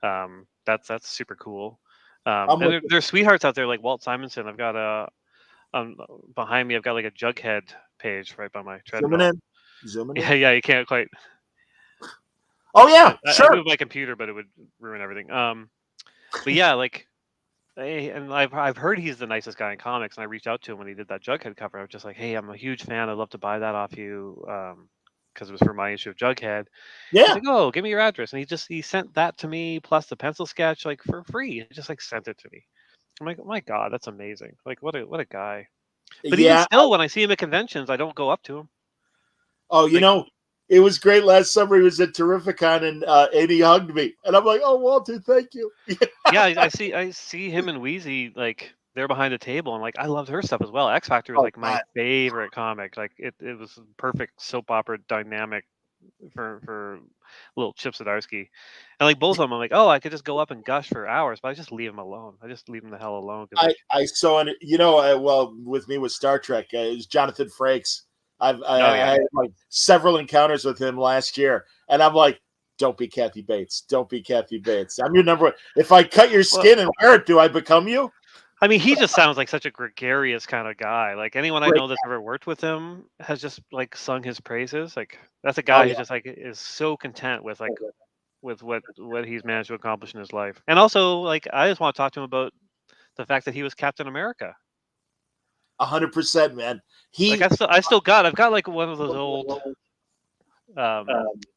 That's super cool. And there's sweethearts out there like Walt Simonson. I've got behind me, I've got like a Jughead page right by my treadmill. Zooming in. Yeah, you can't quite. Oh yeah, sure. I moved my computer, but it would ruin everything. But yeah, like, and I've heard he's the nicest guy in comics, and I reached out to him when he did that Jughead cover. I was just like, "Hey, I'm a huge fan. I'd love to buy that off you." Because it was for my issue of Jughead. Yeah. He's like, "Oh, give me your address," and he sent that to me plus the pencil sketch like for free. He just like sent it to me. I'm like, "Oh my god, that's amazing! Like, what a guy." But even still, when I see him at conventions, I don't go up to him. Oh, it was great last summer. He was at Terrificon and he hugged me, and I'm like, "Oh, Walter, thank you." Yeah, I see him and Wheezy like they're behind the table, and like I loved her stuff as well. X Factor was like my favorite comic. Like it was perfect soap opera dynamic for little Chip Zdarsky. And like both of them, I'm like, oh, I could just go up and gush for hours, but I just leave him alone. I just leave him the hell alone. I saw it, well, with me with Star Trek, it was Jonathan Frakes. I had like several encounters with him last year, and I'm like, don't be Kathy Bates. Don't be Kathy Bates. I'm your number one. If I cut your skin and wear it, do I become you? I mean, he just sounds like such a gregarious kind of guy. Like anyone I know that's ever worked with him has just like sung his praises. Like that's a guy who just like is so content with like with what he's managed to accomplish in his life. And also, like, I just want to talk to him about the fact that he was Captain America. 100%, man. I've got like one of those old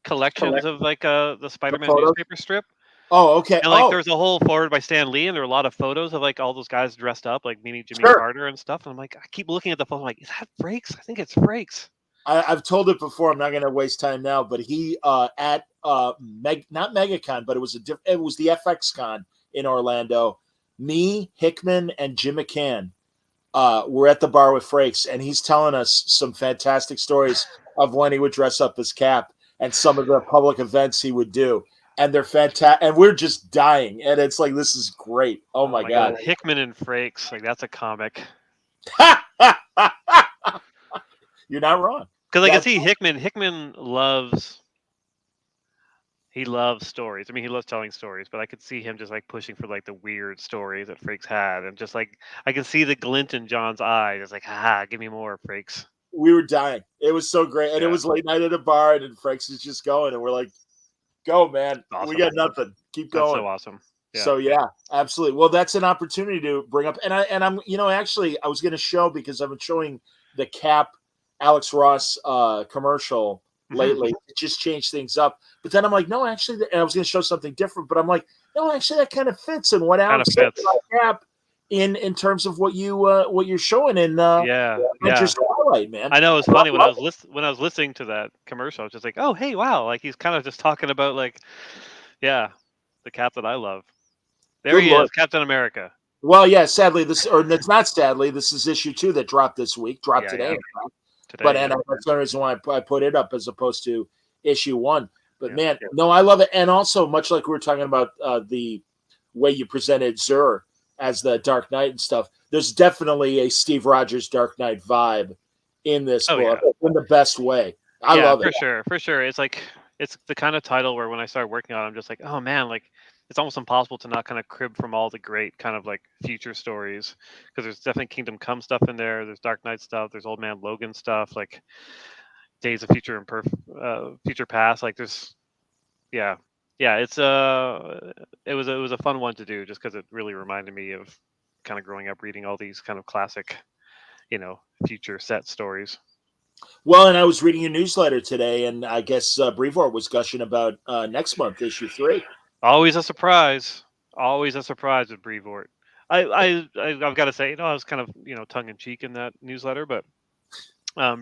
collections of like the Spider-Man newspaper strip. Oh, okay. And like there's a whole forward by Stan Lee, and there are a lot of photos of like all those guys dressed up, like meeting Jimmy Carter and stuff. And I'm like, I keep looking at the photo. I'm like, is that Frakes? I think it's Frakes. I've told it before. I'm not going to waste time now, but he at not MegaCon, but it was the FX Con in Orlando. Me, Hickman, and Jim McCann were at the bar with Frakes, and he's telling us some fantastic stories of when he would dress up as Cap and some of the public events he would do. And they're fantastic, and we're just dying. And it's like, this is great. Oh my God. Hickman and Frakes, like that's a comic. You're not wrong. Because I can see Hickman loves stories. I mean, he loves telling stories, but I could see him just like pushing for like the weird stories that Frakes had, and just like I can see the glint in John's eye. It's like, give me more, Frakes. We were dying. It was so great, and it was late night at a bar, and Frakes is just going, and we're like, go, man. Awesome. We got nothing. Keep going. That's so awesome. Yeah. So yeah, absolutely. Well, that's an opportunity to bring up, and I'm actually I was going to show, because I've been showing the Cap Alex Ross commercial lately. It just changed things up. But then I'm like, no, actually, and I was going to show something different, but I'm like, no, actually, that kind of fits in what Alex said about Cap in terms of what you're showing in Starlight, man. I know, it was funny when I was listening to that commercial. I was just like, oh, hey, wow, like he's kind of just talking about like, the Cap that I love. There he is, Captain America. Well, yeah, sadly, it's not sadly. This is issue 2 that dropped this week. Dropped today. Yeah. But that's the reason why I put it up as opposed to issue 1. But no, I love it. And also, much like we were talking about the way you presented Zur as the Dark Knight and stuff, there's definitely a Steve Rogers Dark Knight vibe in this book in the best way. I love it. For sure. It's like, it's the kind of title where when I started working on it, I'm just like, oh man, like it's almost impossible to not kind of crib from all the great kind of like future stories, because there's definitely Kingdom Come stuff in there. There's Dark Knight stuff. There's Old Man Logan stuff, like Days of Future and Future Past. Like there's, yeah, yeah. It was a fun one to do just because it really reminded me of kind of growing up reading all these kind of classic, future set stories. Well, and I was reading your newsletter today, and I guess Brevoort was gushing about next month, issue 3. Always a surprise. Always a surprise with Brevoort. I've got to say, I was kind of tongue in cheek in that newsletter, but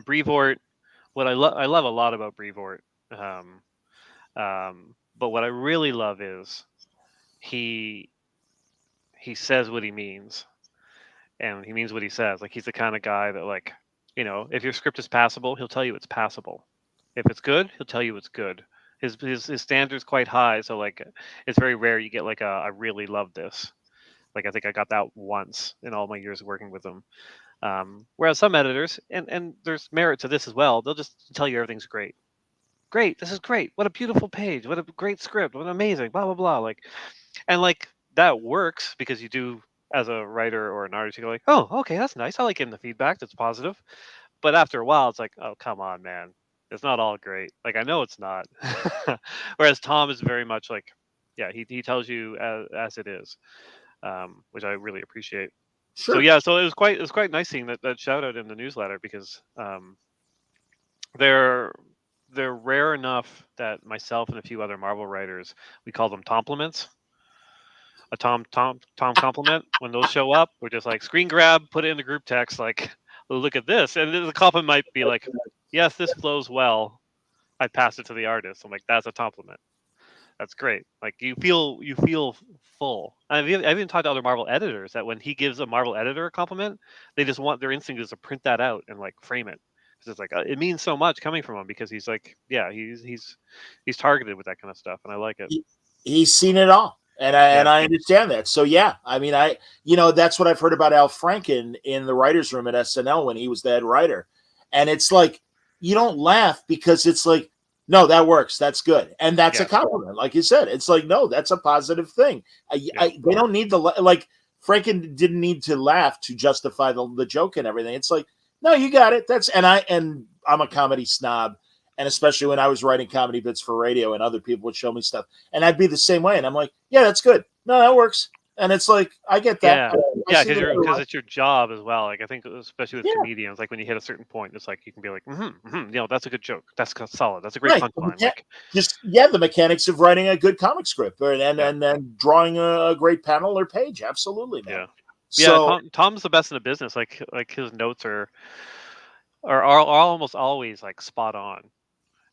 Brevoort, what I love a lot about Brevoort, but what I really love is he says what he means, and he means what he says. Like he's the kind of guy that, like, if your script is passable, he'll tell you it's passable. If it's good, he'll tell you it's good. His standard's quite high, so like it's very rare you get like I really love this. Like I think I got that once in all my years of working with him. Whereas some editors, and there's merit to this as well, they'll just tell you everything's great. Great, this is great. What a beautiful page. What a great script. What amazing. Blah blah blah. Like, and like that works because you do, as a writer or an artist, you go like, oh, okay, that's nice. I like getting the feedback. That's positive. But after a while, it's like, oh, come on, man. It's not all great. Like, I know it's not. Whereas Tom is very much like, yeah, he tells you as it is, which I really appreciate. Sure. So yeah, so it was quite nice seeing that shout out in the newsletter, because they're rare enough that myself and a few other Marvel writers, we call them compliments. A Tom compliment. When those show up, we're just like, screen grab, put it in the group text, like, look at this. And the compliment might be like, yes, this flows well. I pass it to the artist. I'm like, that's a compliment. That's great. Like you feel full. I've even talked to other Marvel editors that when he gives a Marvel editor a compliment, they just want, their instinct is to print that out and like frame it, because it's like it means so much coming from him, because he's like, yeah, he's targeted with that kind of stuff, and I like it. He's seen it all. And I understand that. So yeah, I mean, that's what I've heard about Al Franken in the writer's room at SNL when he was the head writer. And it's like, you don't laugh because it's like, no, that works. That's good. And that's a compliment. Like you said, it's like, no, that's a positive thing. They don't need like Franken didn't need to laugh to justify the joke and everything. It's like, no, you got it. I'm a comedy snob. And especially when I was writing comedy bits for radio and other people would show me stuff, and I'd be the same way. And I'm like, yeah, that's good. No, that works. And it's like, I get that. Yeah, because it's your job as well. Like I think, especially with comedians, like when you hit a certain point, it's like you can be like, that's a good joke. That's solid. That's a great punchline. The mechanics of writing a good comic script, and then drawing a great panel or page. Absolutely, man. So, Tom's the best in the business. Like his notes are almost always like spot on.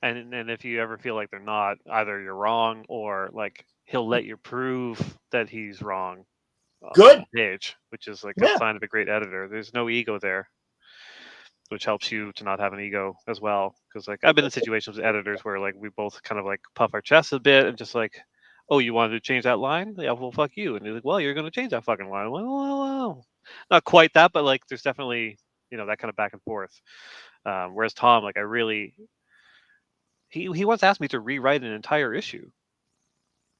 And if you ever feel like they're not, either you're wrong or like he'll let you prove that he's wrong. Good on the page, which is like a sign of a great editor. There's no ego there, which helps you to not have an ego as well. Because like I've been in situations with editors where like we both kind of like puff our chests a bit and just like, oh, you wanted to change that line? Yeah, well, fuck you. And he's like, well, you're going to change that fucking line. Well, not quite that, but like there's definitely that kind of back and forth. Whereas Tom, like I really. He once asked me to rewrite an entire issue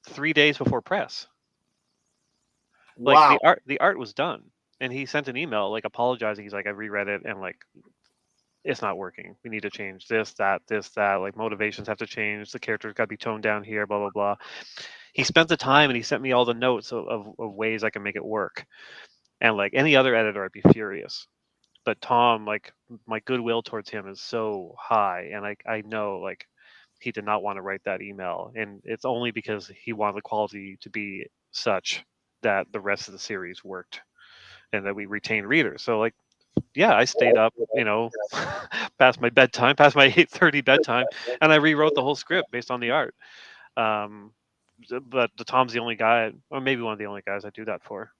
3 days before press. Like the art was done, and he sent an email like apologizing. He's like, I reread it, and like it's not working. We need to change this, that. Like motivations have to change. The character's got to be toned down here. Blah blah blah. He spent the time and he sent me all the notes of ways I can make it work. And like any other editor, I'd be furious. But Tom, like my goodwill towards him is so high, and I know like. He did not want to write that email, and it's only because he wanted the quality to be such that the rest of the series worked and that we retained readers. So like, yeah, I stayed up, past my 8:30 bedtime, and I rewrote the whole script based on the art. But Tom's the only guy, or maybe one of the only guys I do that for.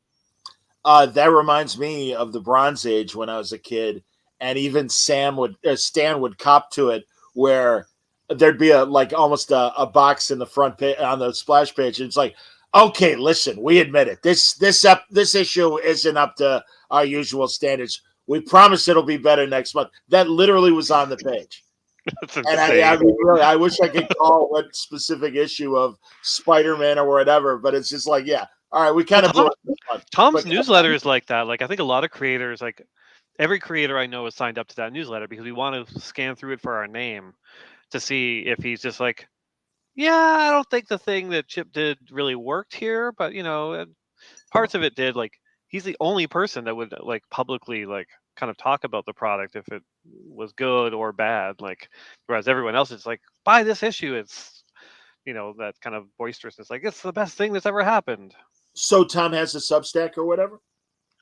That reminds me of the Bronze Age when I was a kid, and even Stan would cop to it where there'd be almost a box in the front page on the splash page. And it's like, okay, listen, we admit it. This issue isn't up to our usual standards. We promise it'll be better next month. That literally was on the page. That's And insane. I mean, really, I wish I could call what specific issue of Spider-Man or whatever, but it's just like, yeah, all right, we kind of blew it. Tom's But newsletter is like that. Like I think a lot of creators, like every creator I know, is signed up to that newsletter because we want to scan through it for our name to see if he's just like, yeah, I don't think the thing that Chip did really worked here, but parts of it did. Like he's the only person that would like publicly like kind of talk about the product if it was good or bad. Like whereas everyone else is like, buy this issue. It's that kind of boisterousness. Like it's the best thing that's ever happened. so Tom has a Substack or whatever.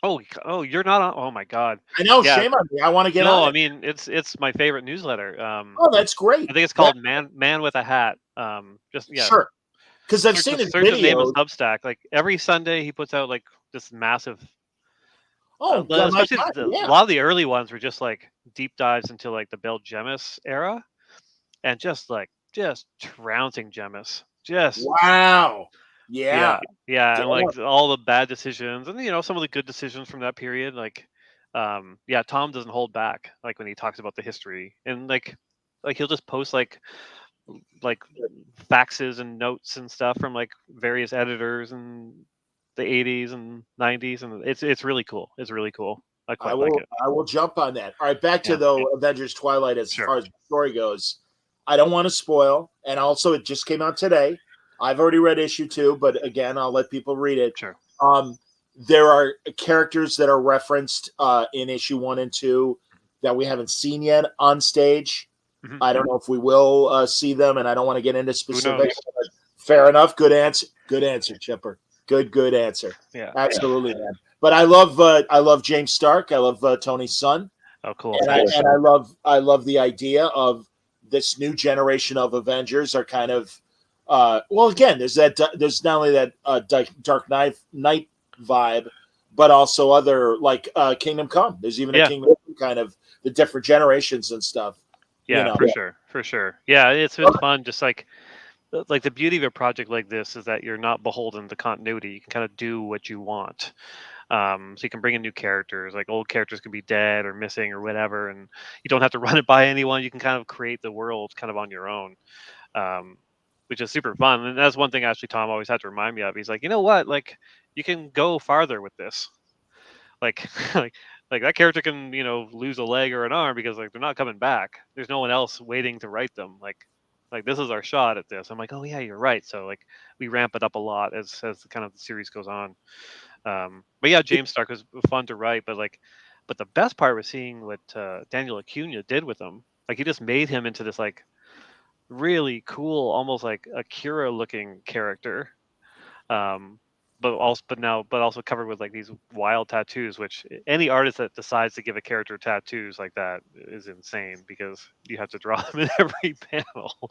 Oh, you're not on. Oh my God. I know, Yeah. shame on me. I want to get No, on I it. mean it's my favorite newsletter. Oh, that's great. I think it's called Man with a Hat. Just yeah. Sure, because I've seen his Search his name on videos. Substack. Like every Sunday, he puts out like this massive. Oh, God, my Especially God, a yeah. lot of the early ones were just like deep dives into like the Bell Gemmis era, and just trouncing Gemmis. Just Wow. yeah, Yeah. yeah, and Damn. like all the bad decisions, and some of the good decisions from that period. Like, yeah, Tom doesn't hold back. Like when he talks about the history, and like he'll just post like faxes and notes and stuff from like various editors in the 80s and 90s, and it's really cool. It's really cool. I quite like it. I will jump on that. All right, back to Yeah. the Avengers Twilight as Sure. far as the story goes. I don't want to spoil, and also it just came out today. I've already read issue 2, but again, I'll let people read it. Sure. There are characters that are referenced in issue 1 and 2 that we haven't seen yet on stage. Mhm. I don't know if we will see them, and I don't want to get into knows? specifics. But fair enough. Good answer, Chipper. Good answer. Yeah. Absolutely, man. But I love James Stark. I love Tony's son. Oh, cool. And I love the idea of this new generation of Avengers are kind of well, again, there's not only that Dark Knight vibe, but also other like Kingdom Come. There's even a Kingdom Come kind of the different generations and stuff. Yeah, for sure. Yeah, it's been fun. Just like the beauty of a project like this is that you're not beholden to continuity. You can kind of do what you want. So you can bring in new characters. Like old characters can be dead or missing or whatever, and you don't have to run it by anyone. You can kind of create the world kind of on your own, which is super fun. And that's one thing actually Tom always had to remind me of. He's like, you know what? Like you can go farther with this. Like like that character can lose a leg or an arm because like they're not coming back. There's no one else waiting to write them. Like this is our shot at this. I'm like, oh yeah, you're right. So like we ramp it up a lot as the kind of the series goes on. But yeah, James Stark was fun to write, but the best part was seeing what Daniel Acuna did with him. Like he just made him into this like really cool, almost like Akira looking character. But also covered with like these wild tattoos, which any artist that decides to give a character tattoos like that is insane because you have to draw them in every panel.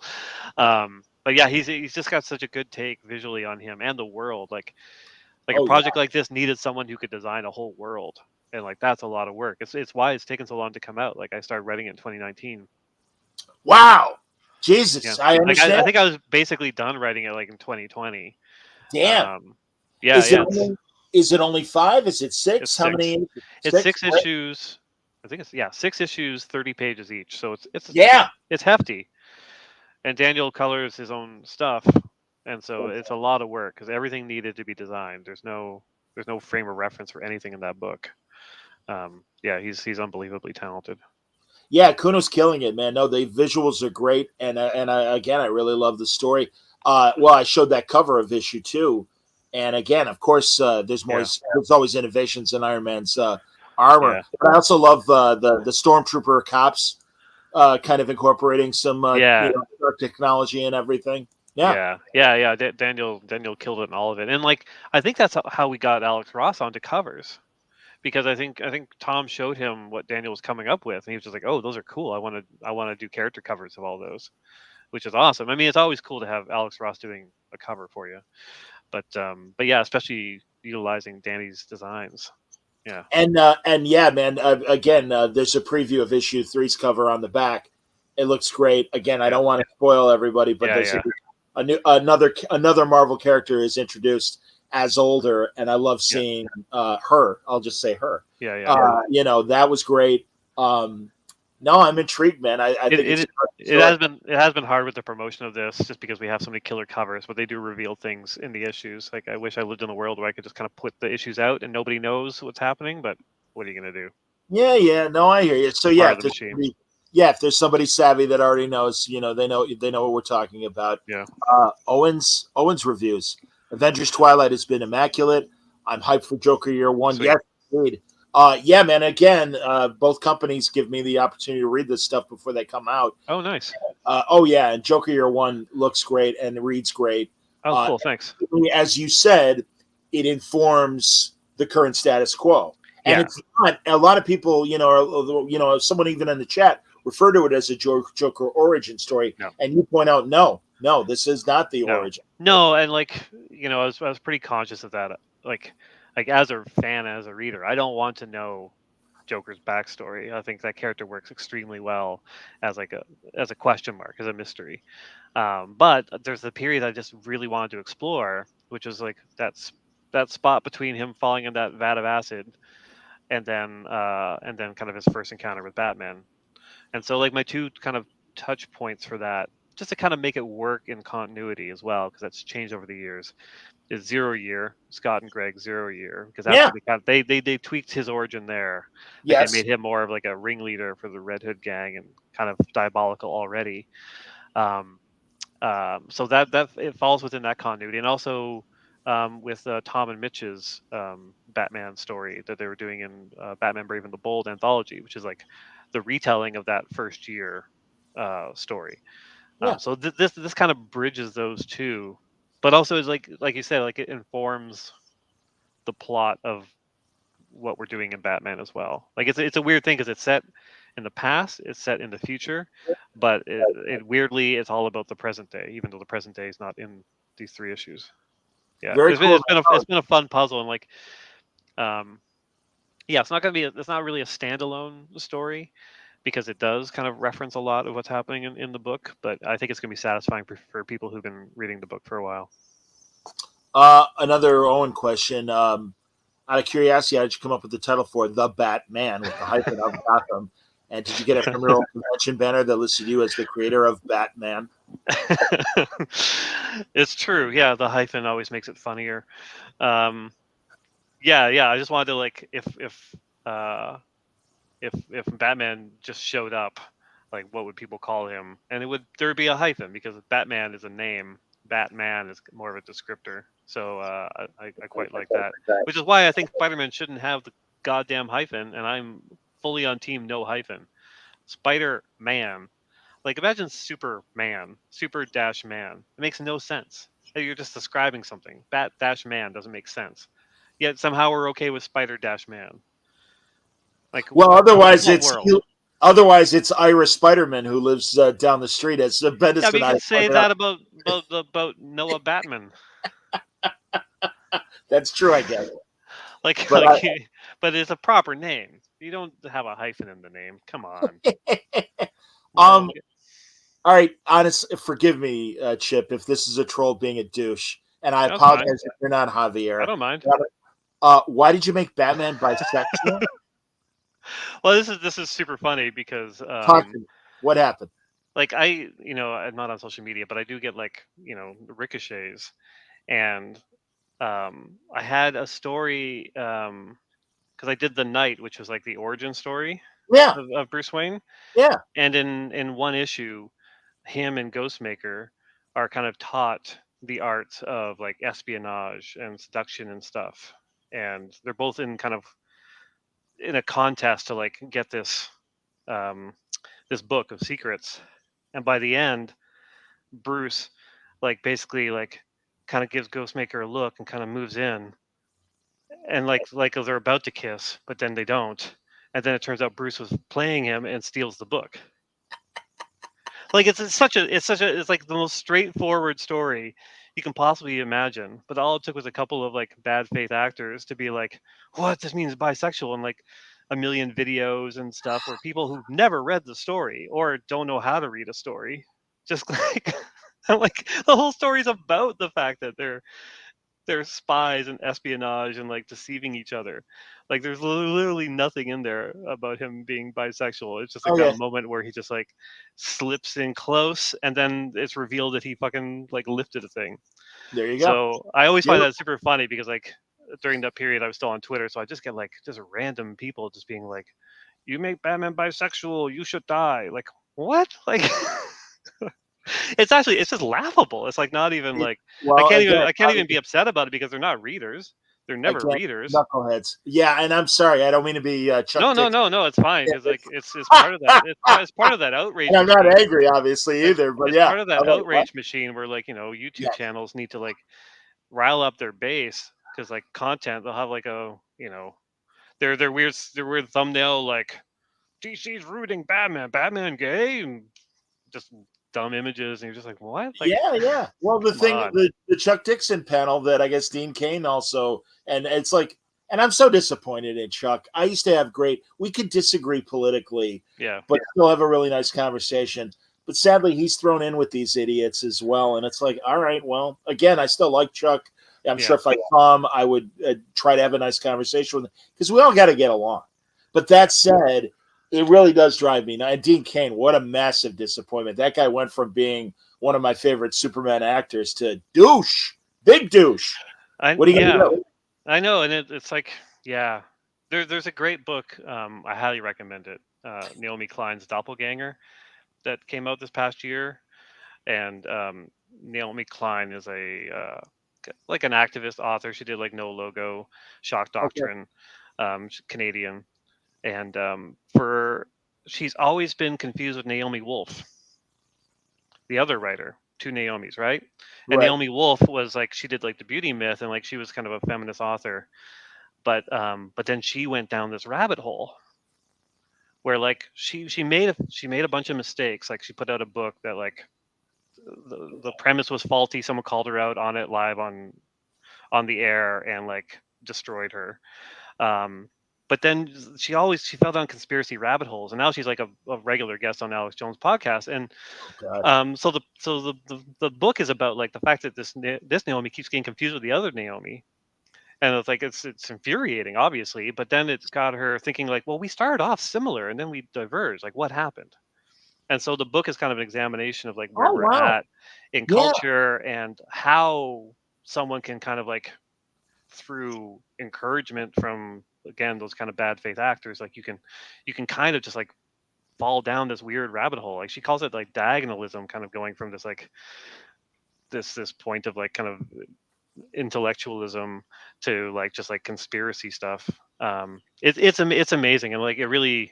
But yeah, he's just got such a good take visually on him and the world. Like a project like this needed someone who could design a whole world, and like that's a lot of work. It's why it's taken so long to come out. Like I started writing it in 2019. Wow, Jesus, Yeah. I understand. I think I was basically done writing it like in 2020. Damn. Yeah. Is it only 5? Is it 6? How many? It's 6 issues. I think it's 6 issues, 30 pages each. So it's hefty. And Daniel colors his own stuff, and so it's a lot of work because everything needed to be designed. There's no frame of reference for anything in that book. Yeah, he's unbelievably talented. Yeah, Kuno's killing it, man. No, the visuals are great, and I really love the story. Well, I showed that cover of issue 2. And again, of course, there's always innovations in Iron Man's armor. Yeah. But I also love the Stormtrooper cops kind of incorporating some technology and everything. Yeah. Daniel killed it in all of it, and like I think that's how we got Alex Ross onto covers, because I think Tom showed him what Daniel was coming up with, and he was just like, "Oh, those are cool. I want to do character covers of all those," which is awesome. I mean, it's always cool to have Alex Ross doing a cover for you. But yeah, especially utilizing Danny's designs. Yeah. And yeah, man. Again, there's a preview of issue 3's cover on the back. It looks great. Again, I don't want to spoil everybody, but there's another Marvel character is introduced as older, and I love seeing her. I'll just say her. Yeah. That was great. No, I'm intrigued, man. I think it's it has been hard with the promotion of this just because we have so many killer covers, but they do reveal things in the issues. Like, I wish I lived in a world where I could just kind of put the issues out and nobody knows what's happening, but what are you going to do? Yeah. No, I hear you. So Part yeah, of the machine. if there's somebody savvy that already knows, they know what we're talking about. Yeah. Owen's reviews. Avengers Twilight has been immaculate. I'm hyped for Joker Year One. Sweet. Yes, indeed. Yeah, man. Again, both companies give me the opportunity to read this stuff before they come out. Oh, nice. Yeah, and Joker Year One looks great and reads great. Oh, cool. Thanks. As you said, it informs the current status quo, and it's not. A lot of people, someone even in the chat refer to it as a Joker origin story, and you point out, no, this is not the origin. No, and I was pretty conscious of that. Like as a fan, as a reader, I don't want to know Joker's backstory. I think that character works extremely well as a question mark, as a mystery. But there's the period I just really wanted to explore, which was like that spot between him falling in that vat of acid and then kind of his first encounter with Batman. And so my two kind of touch points for that, just to kind of make it work in continuity as well, because that's changed over the years, is 0 Year, Scott and Greg 0 Year, because after they tweaked his origin there. They made him more of a ringleader for the Red Hood gang and kind of diabolical already. So that it falls within that continuity, and also with Tom and Mitch's Batman story that they were doing in Batman Brave and the Bold anthology, which is the retelling of that first year story. So this kind of bridges those two, but also is like you said, it informs the plot of what we're doing in Batman as well. It's a weird thing because it's set in the past, it's set in the future, but it weirdly it's all about the present day, even though the present day is not in these 3 issues. Yeah, it's been a fun puzzle, and it's not really a standalone story, because it does kind of reference a lot of what's happening in the book, but I think it's going to be satisfying for people who've been reading the book for a while. Another Owen question. Out of curiosity, how did you come up with the title for The Batman with the hyphen of Gotham? And did you get it from your own convention banner that listed you as the creator of Batman? It's true. Yeah, the hyphen always makes it funnier. I just wanted to if Batman just showed up, what would people call him? And there would be a hyphen, because Batman is a name. Batman is more of a descriptor. So I quite like that. Which is why I think Spider-Man shouldn't have the goddamn hyphen, and I'm fully on team no hyphen. Spider-Man. Imagine Superman. Super-man. It makes no sense. You're just describing something. Bat-man doesn't make sense. Yet somehow we're okay with Spider-man. Otherwise it's Ira Spiderman who lives down the street, as Bendis and I say that about Noah Batman. That's true, I guess. But it's a proper name. You don't have a hyphen in the name. Come on. All right, forgive me, Chip, if this is a troll being a douche, and I apologize if you're not Javier. I don't mind. Why did you make Batman bisexual? Well, this is super funny because Talk to me. What happened? I'm not on social media, but I do get ricochets, and I had a story because I did The Knight, which was the origin story of Bruce Wayne. Yeah. And in one issue, him and Ghostmaker are kind of taught the arts of espionage and seduction and stuff, and they're both in a contest to get this this book of secrets. And by the end, Bruce basically kind of gives Ghostmaker a look and kind of moves in, and they're about to kiss, but then they don't, and then it turns out Bruce was playing him and steals the book. It's the most straightforward story you can possibly imagine, but all it took was a couple of bad faith actors to be what, this means bisexual, and a million videos and stuff where people who've never read the story or don't know how to read a story just the whole story is about the fact that they're spies and espionage and like deceiving each other. Like there's literally nothing in there about him being bisexual. It's just like that moment where he just like slips in close, and then it's revealed that he fucking like lifted a thing. There you go. So I always find that super funny because like during that period I was still on Twitter, so I just get like just random people just being like, "You make Batman bisexual, you should die." Like what? Like it's just laughable. It's like not even like Well, I can't even be upset about it because they're not readers. They're never readers. Knuckleheads. Yeah, and I'm sorry, I don't mean to be Chuck. No. It's fine because like it's part of that. It's part of that outrage. And I'm not angry, obviously, either. But it's yeah, part of that outrage machine where like YouTube channels need to like rile up their base because like content they'll have like a their weird thumbnail like DC's rooting Batman gay, and just dumb images, and you're just like, what? Like, yeah. Well, the Chuck Dixon panel that I guess Dean Cain also, and it's like, and I'm so disappointed in Chuck. I used to have we could disagree politically, but still have a really nice conversation. But sadly, he's thrown in with these idiots as well, and it's like, all right, well, again, I still like Chuck. I'm sure if I saw him, I would try to have a nice conversation with him because we all got to get along. But that said, it really does drive me. And Dean Cain, what a massive disappointment. That guy went from being one of my favorite Superman actors to douche, big douche. What are you going to do? I know, and it's like, there's a great book. I highly recommend it. Naomi Klein's Doppelganger that came out this past year, and Naomi Klein is a like an activist author. She did like No Logo, Shock Doctrine, Canadian. And she's always been confused with Naomi Wolf, the other writer, two Naomis, right? And Naomi Wolf was like, she did like the Beauty Myth, and like she was kind of a feminist author, but then she went down this rabbit hole where like she made a bunch of mistakes. Like she put out a book that like the premise was faulty. Someone called her out on it live on the air and like destroyed her. But then she fell down conspiracy rabbit holes, and now she's like a regular guest on Alex Jones' podcast. And so the book is about like the fact that this Naomi keeps getting confused with the other Naomi, and it's like it's infuriating, obviously. But then it's got her thinking like, well, we started off similar, and then we diverged. Like, what happened? And so the book is kind of an examination of like where we're at in culture and how someone can kind of like through encouragement from again those kind of bad faith actors, like you can kind of just like fall down this weird rabbit hole. Like she calls it like diagonalism, kind of going from this like this point of like kind of intellectualism to like just like conspiracy stuff. It's amazing, and like it really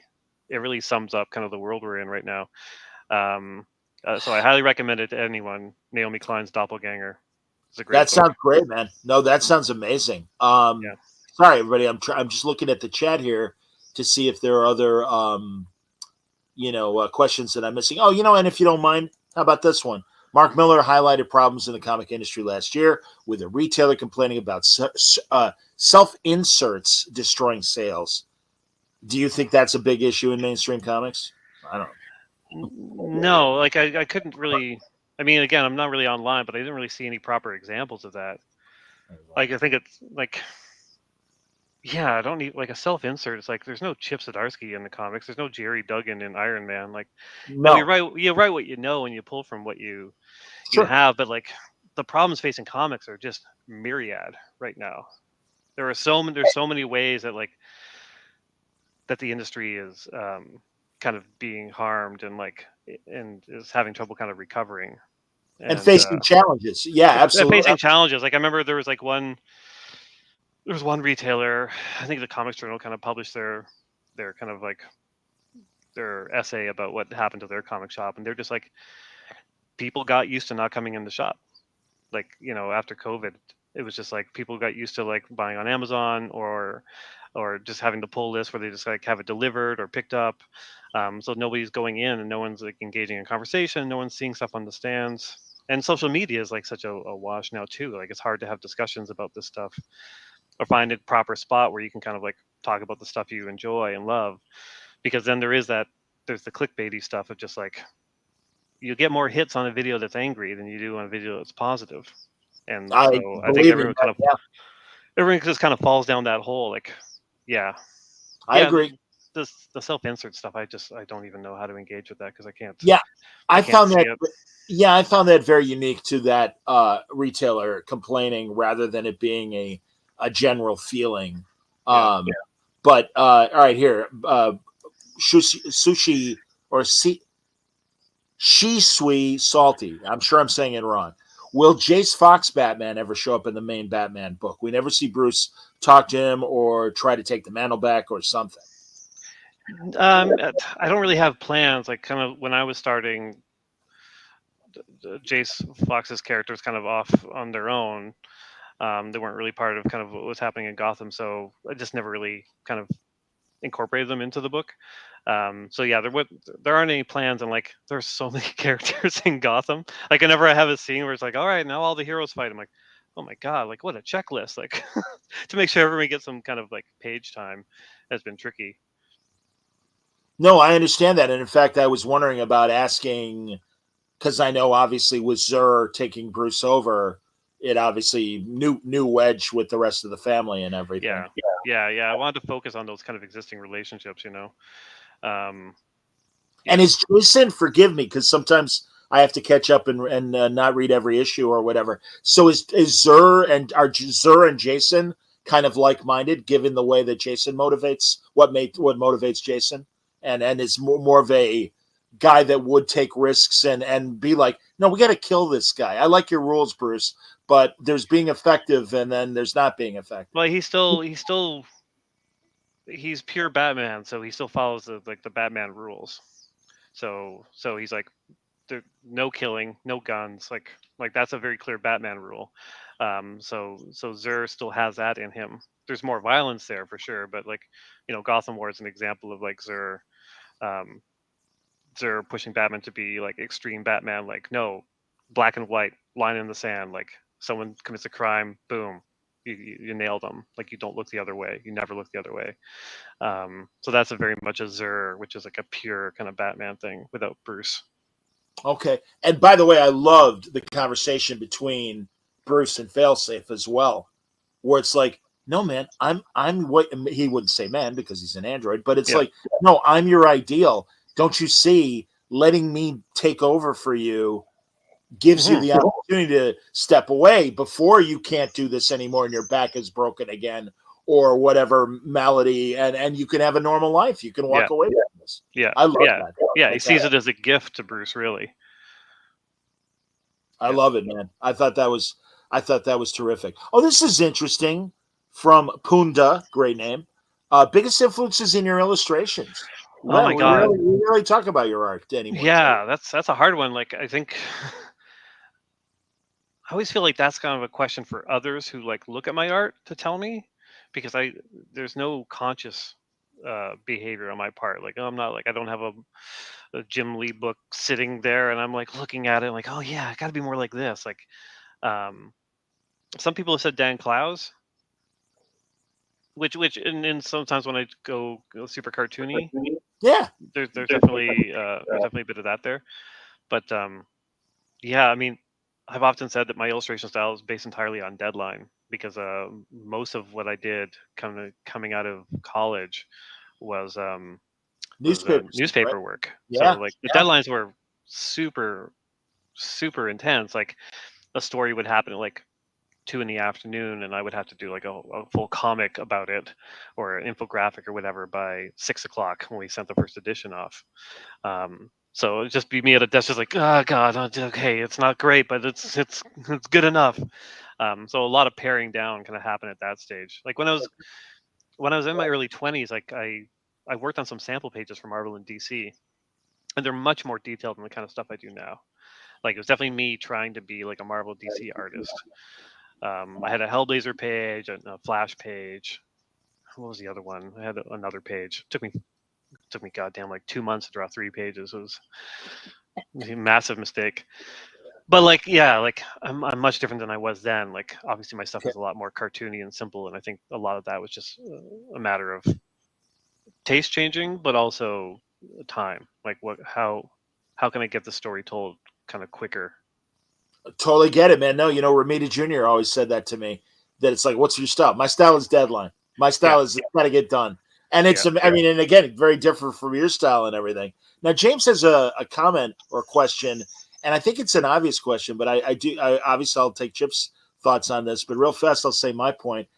sums up kind of the world we're in right now. So I highly recommend it to anyone. Naomi Klein's Doppelganger. That sounds great, man. No, that sounds amazing. Sorry, everybody. I'm just looking at the chat here to see if there are other questions that I'm missing. Oh, and if you don't mind, how about this one? Mark Miller highlighted problems in the comic industry last year with a retailer complaining about self-inserts destroying sales. Do you think that's a big issue in mainstream comics? I don't know. No, like I couldn't really. I mean, again, I'm not really online, but I didn't really see any proper examples of that. Like, I think it's like, I don't need like a self-insert. It's like there's no Chip Zdarsky in the comics. There's no Jerry Duggan in Iron Man. Like, no, you write what you know, and you pull from what you have. But like, the problems facing comics are just myriad right now. There's so many ways that like that the industry is kind of being harmed and is having trouble kind of recovering and facing challenges. Yeah, absolutely. Facing challenges. Like I remember there was one retailer, I think the Comics Journal kind of published their kind of like their essay about what happened to their comic shop, and they're just like, people got used to not coming in the shop. Like, after COVID, it was just like people got used to like buying on Amazon or just having the pull list where they just like have it delivered or picked up. So nobody's going in and no one's like engaging in conversation. No one's seeing stuff on the stands. And social media is like such a wash now too. Like it's hard to have discussions about this stuff or find a proper spot where you can kind of like talk about the stuff you enjoy and love. Because then there's the clickbaity stuff of just like, you get more hits on a video that's angry than you do on a video that's positive. And I so I think believe in that. Yeah, everyone just kind of falls down that hole. Like, yeah, I yeah. agree. The self-insert stuff, I don't even know how to engage with that because Yeah, I I can't found see that. it. Yeah, I found that very unique to that retailer complaining rather than it being a general feeling. Yeah. But all right, here, sushi or Shisui Salty. I'm sure I'm saying it wrong. Will Jace Fox Batman ever show up in the main Batman book? We never see Bruce talk to him or try to take the mantle back or something. I don't really have plans. Like, kind of when I was starting, Jace Fox's characters kind of off on their own. They weren't really part of kind of what was happening in Gotham, so I just never really kind of incorporated them into the book. So yeah, there aren't any plans, and like there's so many characters in Gotham. Like, whenever I have a scene where it's like, all right, now all the heroes fight, I'm like, oh my god, like what a checklist! Like to make sure everybody gets some kind of like page time has been tricky. No, I understand that. And in fact, I was wondering about asking because I know obviously with Zur taking Bruce over, it obviously new wedge with the rest of the family and everything. Yeah. I wanted to focus on those kind of existing relationships, you know. Um, And yeah. is Jason, forgive me, because sometimes I have to catch up and not read every issue or whatever. So is Zur and are Zur and Jason kind of like minded, given the way that Jason motivates what motivates Jason, and is more of a guy that would take risks and be like, no, we got to kill this guy. I like your rules, Bruce, but there's being effective and then there's not being effective. Well, he's pure Batman, so he still follows the Batman rules. So he's like, no killing, no guns, like that's a very clear Batman rule. So Zur still has that in him. There's more violence there for sure, but like, Gotham War is an example of like um, Zur pushing Batman to be like extreme Batman, like no, black and white, line in the sand. Like someone commits a crime, boom, you nailed them. Like you don't look the other way. You never look the other way. So that's a very much a Zur, which is like a pure kind of Batman thing without Bruce. Okay. And by the way, I loved the conversation between Bruce and Failsafe as well, where it's like, no, man, I'm what he wouldn't say man because he's an android, but it's Yeah. like, no, I'm your ideal. Don't you see? Letting me take over for you gives you the opportunity to step away before you can't do this anymore and your back is broken again or whatever malady, and you can have a normal life. You can walk away from this. Yeah. I love that. Yeah, he sees it as a gift to Bruce, really. I love it, man. I thought that was terrific. Oh, this is interesting. From Punda, great name. Biggest influences in your illustrations. Oh my God. We really talk about your art anymore. Yeah, that's a hard one. Like, I think I always feel like that's kind of a question for others who like look at my art to tell me, because there's no conscious behavior on my part. Like, I'm not like, I don't have a Jim Lee book sitting there and I'm like looking at it like, oh yeah, I got to be more like this. Like, um, some people have said Dan Clowes, and sometimes when I go super cartoony, Yeah, there's definitely a bit of that there. But yeah, I mean, I've often said that my illustration style is based entirely on deadline, because most of what I did coming out of college was newspaper right? work. So Yeah, like the deadlines were super super intense. Like a story would happen at like 2 in the afternoon, and I would have to do like a full comic about it or an infographic or whatever by 6 o'clock when we sent the first edition off. So it'd just be me at a desk, just like, oh god, okay, it's not great, but it's good enough. So a lot of paring down kind of happened at that stage. Like when I was in my early 20s, like I worked on some sample pages for Marvel and DC, and they're much more detailed than the kind of stuff I do now. Like it was definitely me trying to be like a Marvel DC artist. I had a Hellblazer page, a Flash page. What was the other one? I had another page. Took me goddamn like 2 months to draw 3 pages. It was a massive mistake. But like, yeah, like I'm much different than I was then. Like obviously my stuff is a lot more cartoony and simple, and I think a lot of that was just a matter of taste changing, but also time. Like how can I get the story told kind of quicker? Totally get it, man. No, Ramita Jr. always said that to me. That it's like, what's your style? My style is deadline. My style is got to get done. And it's, I mean, and again, very different from your style and everything. Now, James has a comment or question, and I think it's an obvious question, but obviously I'll take Chip's thoughts on this, but real fast, I'll say my point.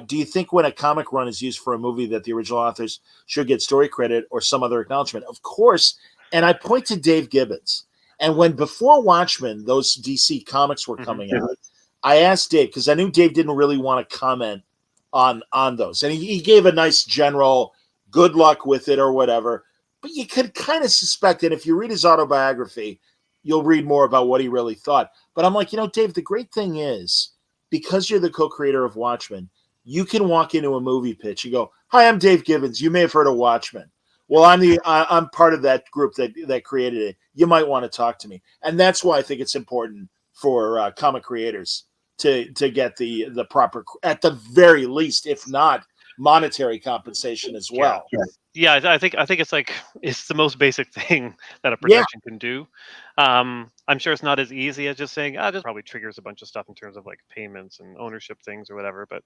Do you think when a comic run is used for a movie that the original authors should get story credit or some other acknowledgement? Of course. And I point to Dave Gibbons. And when before Watchmen, those DC comics were coming out, I asked Dave, because I knew Dave didn't really want to comment on those. And he gave a nice general good luck with it or whatever. But you could kind of suspect that if you read his autobiography, you'll read more about what he really thought. But I'm like, Dave, the great thing is, because you're the co-creator of Watchmen, you can walk into a movie pitch and go, "Hi, I'm Dave Gibbons. You may have heard of Watchmen. Well, I'm part of that group that created it. You might want to talk to me." And that's why I think it's important for comic creators to get the proper, at the very least, if not monetary compensation as well. Yeah, I think it's like it's the most basic thing that a production can do. I'm sure it's not as easy as just saying, just probably triggers a bunch of stuff in terms of like payments and ownership things or whatever. But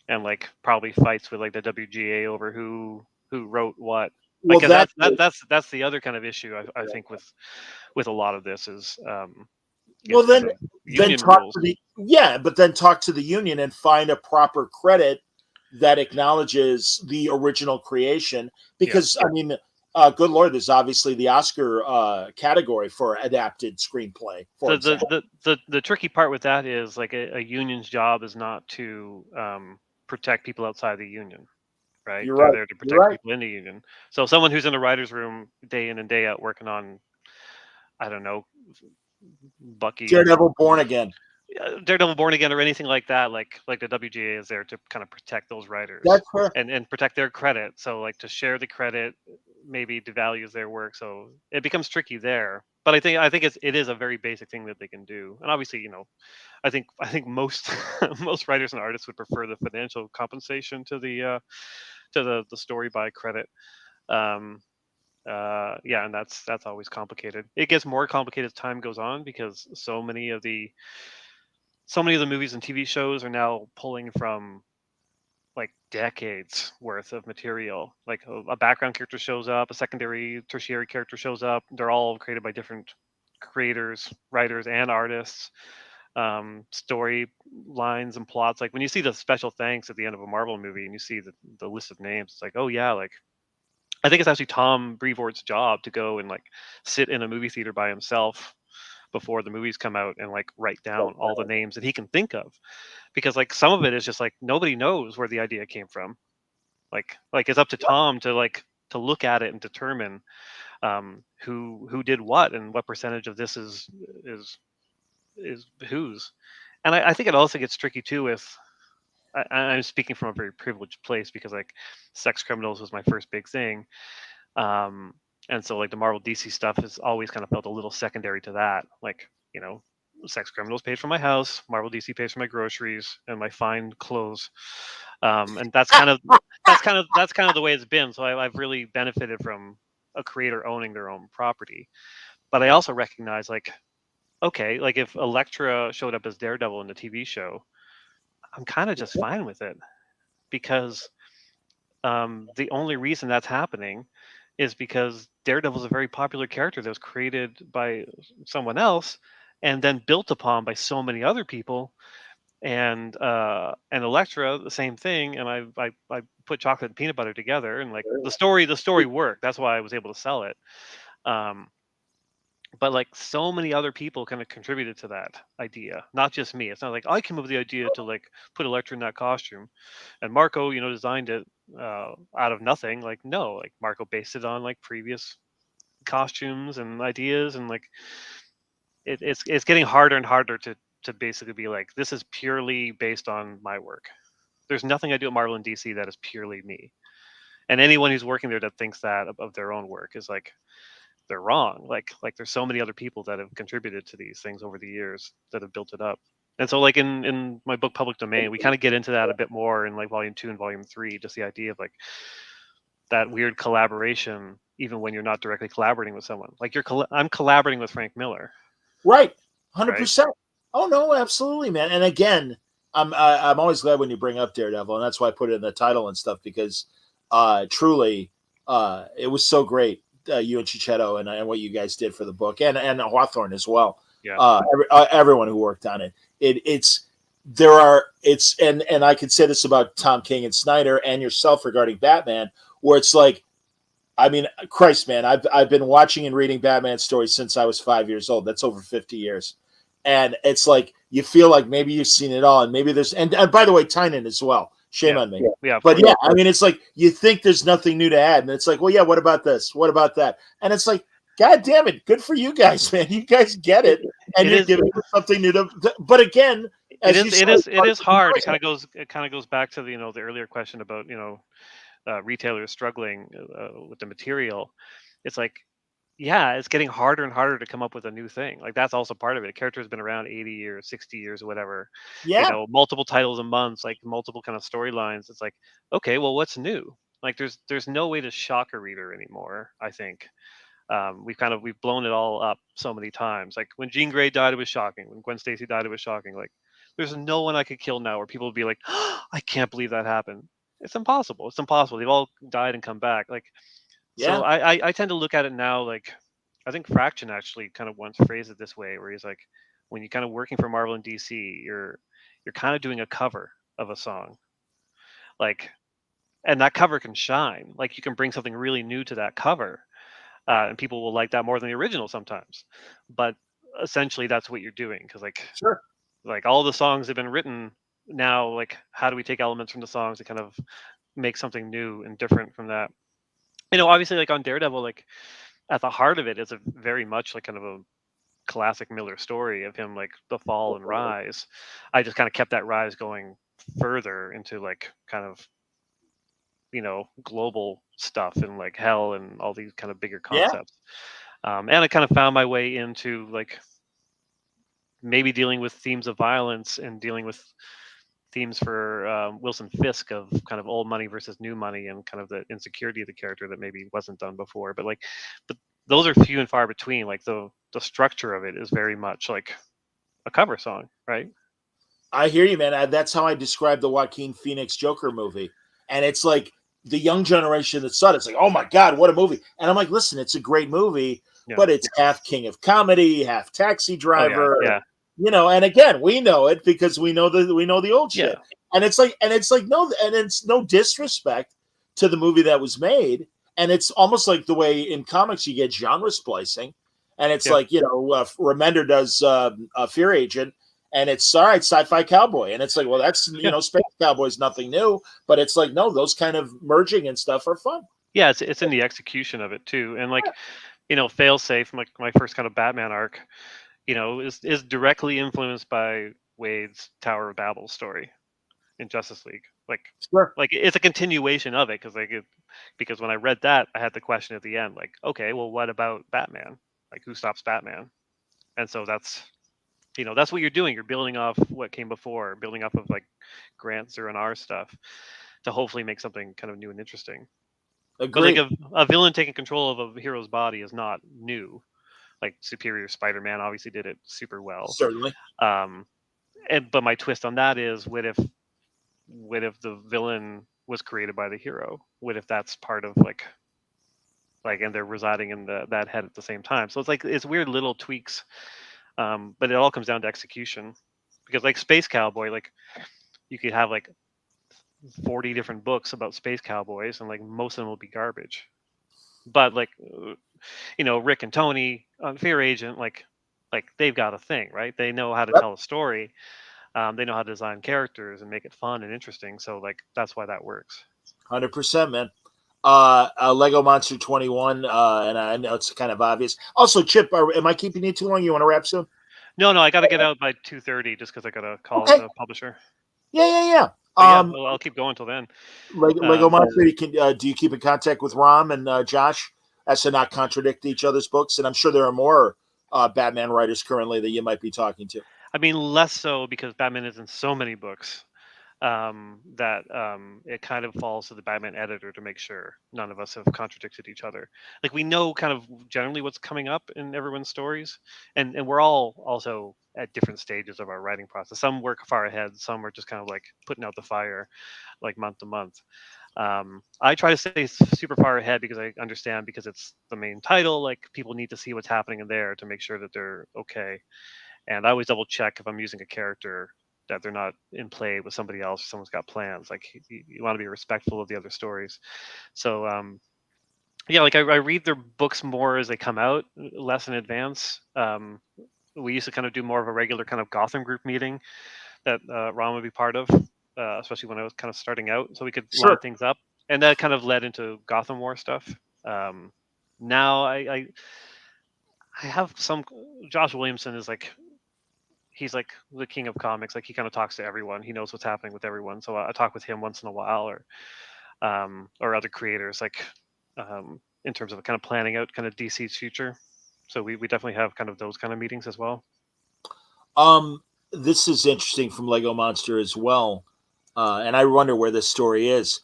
and like probably fights with like the WGA over who wrote what. Like, well, that's the other kind of issue I think with a lot of this is then talk to but then talk to the union and find a proper credit that acknowledges the original creation, because I mean, good Lord, there's obviously the Oscar category for adapted screenplay. The tricky part with that is like a union's job is not to protect people outside the union, right? They're there to protect people in the union. So someone who's in a writer's room day in and day out working on, I don't know, Bucky, Daredevil Born Again, or anything like that, like the WGA is there to kind of protect those writers and protect their credit. So like to share the credit maybe devalues their work. So it becomes tricky there. But I think it is a very basic thing that they can do. And obviously, I think most most writers and artists would prefer the financial compensation to the story by credit. And that's always complicated. It gets more complicated as time goes on because so many of the movies and TV shows are now pulling from like decades worth of material. Like a background character shows up, a secondary, tertiary character shows up. They're all created by different creators, writers, and artists. Story lines and plots. Like when you see the special thanks at the end of a Marvel movie and you see the list of names, it's like, oh yeah, like I think it's actually Tom Brevoort's job to go and like sit in a movie theater by himself before the movies come out and like write down all the names that he can think of, because like some of it is just like nobody knows where the idea came from. Like it's up to Tom to look at it and determine who did what and what percentage of this is whose. And I think it also gets tricky too with I'm speaking from a very privileged place because like Sex Criminals was my first big thing. And so like the Marvel DC stuff has always kind of felt a little secondary to that. Like, Sex Criminals pays for my house, Marvel DC pays for my groceries and my fine clothes. And that's kind of the way it's been. So I've really benefited from a creator owning their own property. But I also recognize like, okay, like if Elektra showed up as Daredevil in the TV show, I'm kind of just fine with it, because the only reason that's happening is because Daredevil is a very popular character that was created by someone else and then built upon by so many other people. And Elektra, the same thing. And I put chocolate and peanut butter together, and like the story worked. That's why I was able to sell it. But like so many other people kind of contributed to that idea, not just me. It's not like I came up with the idea to like put Elektra in that costume and Marco, designed it out of nothing. Like, no, like Marco based it on like previous costumes and ideas, and like it's getting harder and harder to basically be like, this is purely based on my work. There's nothing I do at Marvel and DC that is purely me. And anyone who's working there that thinks that of their own work is like, they're wrong. Like there's so many other people that have contributed to these things over the years that have built it up. And so like in my book Public Domain, we kind of get into that a bit more in like volume 2 and volume 3, just the idea of like that weird collaboration, even when you're not directly collaborating with someone. Like I'm collaborating with Frank Miller. Right. 100%. Oh no, absolutely, man. And again, I'm always glad when you bring up Daredevil, and that's why I put it in the title and stuff, because truly, it was so great, you and Chichetto and what you guys did for the book, and Hawthorne as well. Yeah. Everyone who worked on it. And I could say this about Tom King and Snyder and yourself regarding Batman, where it's like, I mean, Christ, man, I've been watching and reading Batman stories since I was 5 years old. That's over 50 years. And it's like, you feel like maybe you've seen it all. And maybe there's, and by the way, Tynan as well. Shame on me. Yeah. But yeah, I mean, it's like, you think there's nothing new to add. And it's like, well, yeah, what about this? What about that? And it's like, God damn it. Good for you guys, man. You guys get it. And you're giving something new to, but again, it is hard. It kind of goes back to the earlier question about, retailers struggling with the material. It's like, yeah, it's getting harder and harder to come up with a new thing. Like, that's also part of it. A character has been around 80 years, 60 years, or whatever. Yeah. Multiple titles a month, like multiple kind of storylines. It's like, okay, well, what's new? Like, there's no way to shock a reader anymore, I think. We've blown it all up so many times. Like, when Jean Grey died, it was shocking. When Gwen Stacy died, it was shocking. Like, there's no one I could kill now where people would be like, oh, I can't believe that happened. It's impossible. It's impossible. They've all died and come back. Like, Yeah. so I tend to look at it now, like, I think Fraction actually kind of once phrased it this way, where he's like, when you're kind of working for Marvel and DC, you're kind of doing a cover of a song, like, and that cover can shine. Like, you can bring something really new to that cover, and people will like that more than the original sometimes. But essentially, that's what you're doing, because Sure. like all the songs have been written now. Like, how do we take elements from the songs and kind of make something new and different from that? Obviously, like on Daredevil, like at the heart of it is a very much like kind of a classic Miller story of him, like the fall and rise. I just kind of kept that rise going further into like kind of global stuff and like hell and all these kind of bigger concepts. And I kind of found my way into like maybe dealing with themes of violence and dealing with themes for Wilson Fisk of kind of old money versus new money and kind of the insecurity of the character that maybe wasn't done before. But those are few and far between. Like the structure of it is very much like a cover song, right? I hear you, man. That's how I describe the Joaquin Phoenix Joker movie. And it's like the young generation that saw it, it's like, oh my God, what a movie. And I'm like, listen, it's a great movie, but it's half King of Comedy, half Taxi Driver. Yeah. And again, we know it because we know the old shit. And it's like no, and it's no disrespect to the movie that was made. And it's almost like the way in comics you get genre splicing. And it's like, Remender does Fear Agent, and it's all right, sci-fi cowboy. And it's like, well, that's, Space Cowboy's nothing new, but it's like, no, those kind of merging and stuff are fun. Yeah, it's in the execution of it too. And like, Failsafe, my first kind of Batman arc, is directly influenced by Wade's Tower of Babel story in Justice League. Like, sure. Like it's a continuation of it, because when I read that, I had the question at the end, like, okay, well, what about Batman? Like, who stops Batman? And so that's what you're doing. You're building off what came before, building off of like Grant 0&R stuff to hopefully make something kind of new and interesting. Agreed. But like a villain taking control of a hero's body is not new. Like Superior Spider-Man obviously did it super well. Certainly. But my twist on that is, what if the villain was created by the hero? What if that's part of like and they're residing in that head at the same time? So it's weird little tweaks, but it all comes down to execution. Because like Space Cowboy, like you could have like 40 different books about space cowboys, and like most of them will be garbage. But like Rick and Tony on Fear Agent, like they've got a thing, right? They know how to tell a story. They know how to design characters and make it fun and interesting. So like that's why that works. 100%, man. Lego Monster 21, and I know it's kind of obvious. Also, Chip, am I keeping you too long? You want to wrap soon? No, I got to get out by 2:30 just because I got to call the publisher. Yeah. I'll keep going till then. Lego Monster, do you keep in contact with Rom and Josh as to not contradict each other's books? And I'm sure there are more Batman writers currently that you might be talking to. I mean, less so because Batman is in so many books. it kind of falls to the Batman editor to make sure none of us have contradicted each other. Like we know kind of generally what's coming up in everyone's stories, and we're all also at different stages of our writing process. Some work far ahead, some are just kind of like putting out the fire, like month to month. I try to stay super far ahead because I understand because it's the main title. Like people need to see what's happening in there to make sure that they're okay. And I always double check if I'm using a character that they're not in play with somebody else. Someone's got plans. Like you want to be respectful of the other stories. So yeah, like I read their books more as they come out, less in advance. We used to kind of do more of a regular kind of Gotham group meeting that Ron would be part of, especially when I was kind of starting out, so we could line things up, and that kind of led into Gotham War stuff. Now I have some. Josh Williamson is like he's like the king of comics. Like he kind of talks to everyone. He knows what's happening with everyone. So I talk with him once in a while, or other creators, like in terms of kind of planning out kind of DC's future. So we definitely have kind of those kind of meetings as well. This is interesting from Lego Monster as well, and I wonder where this story is.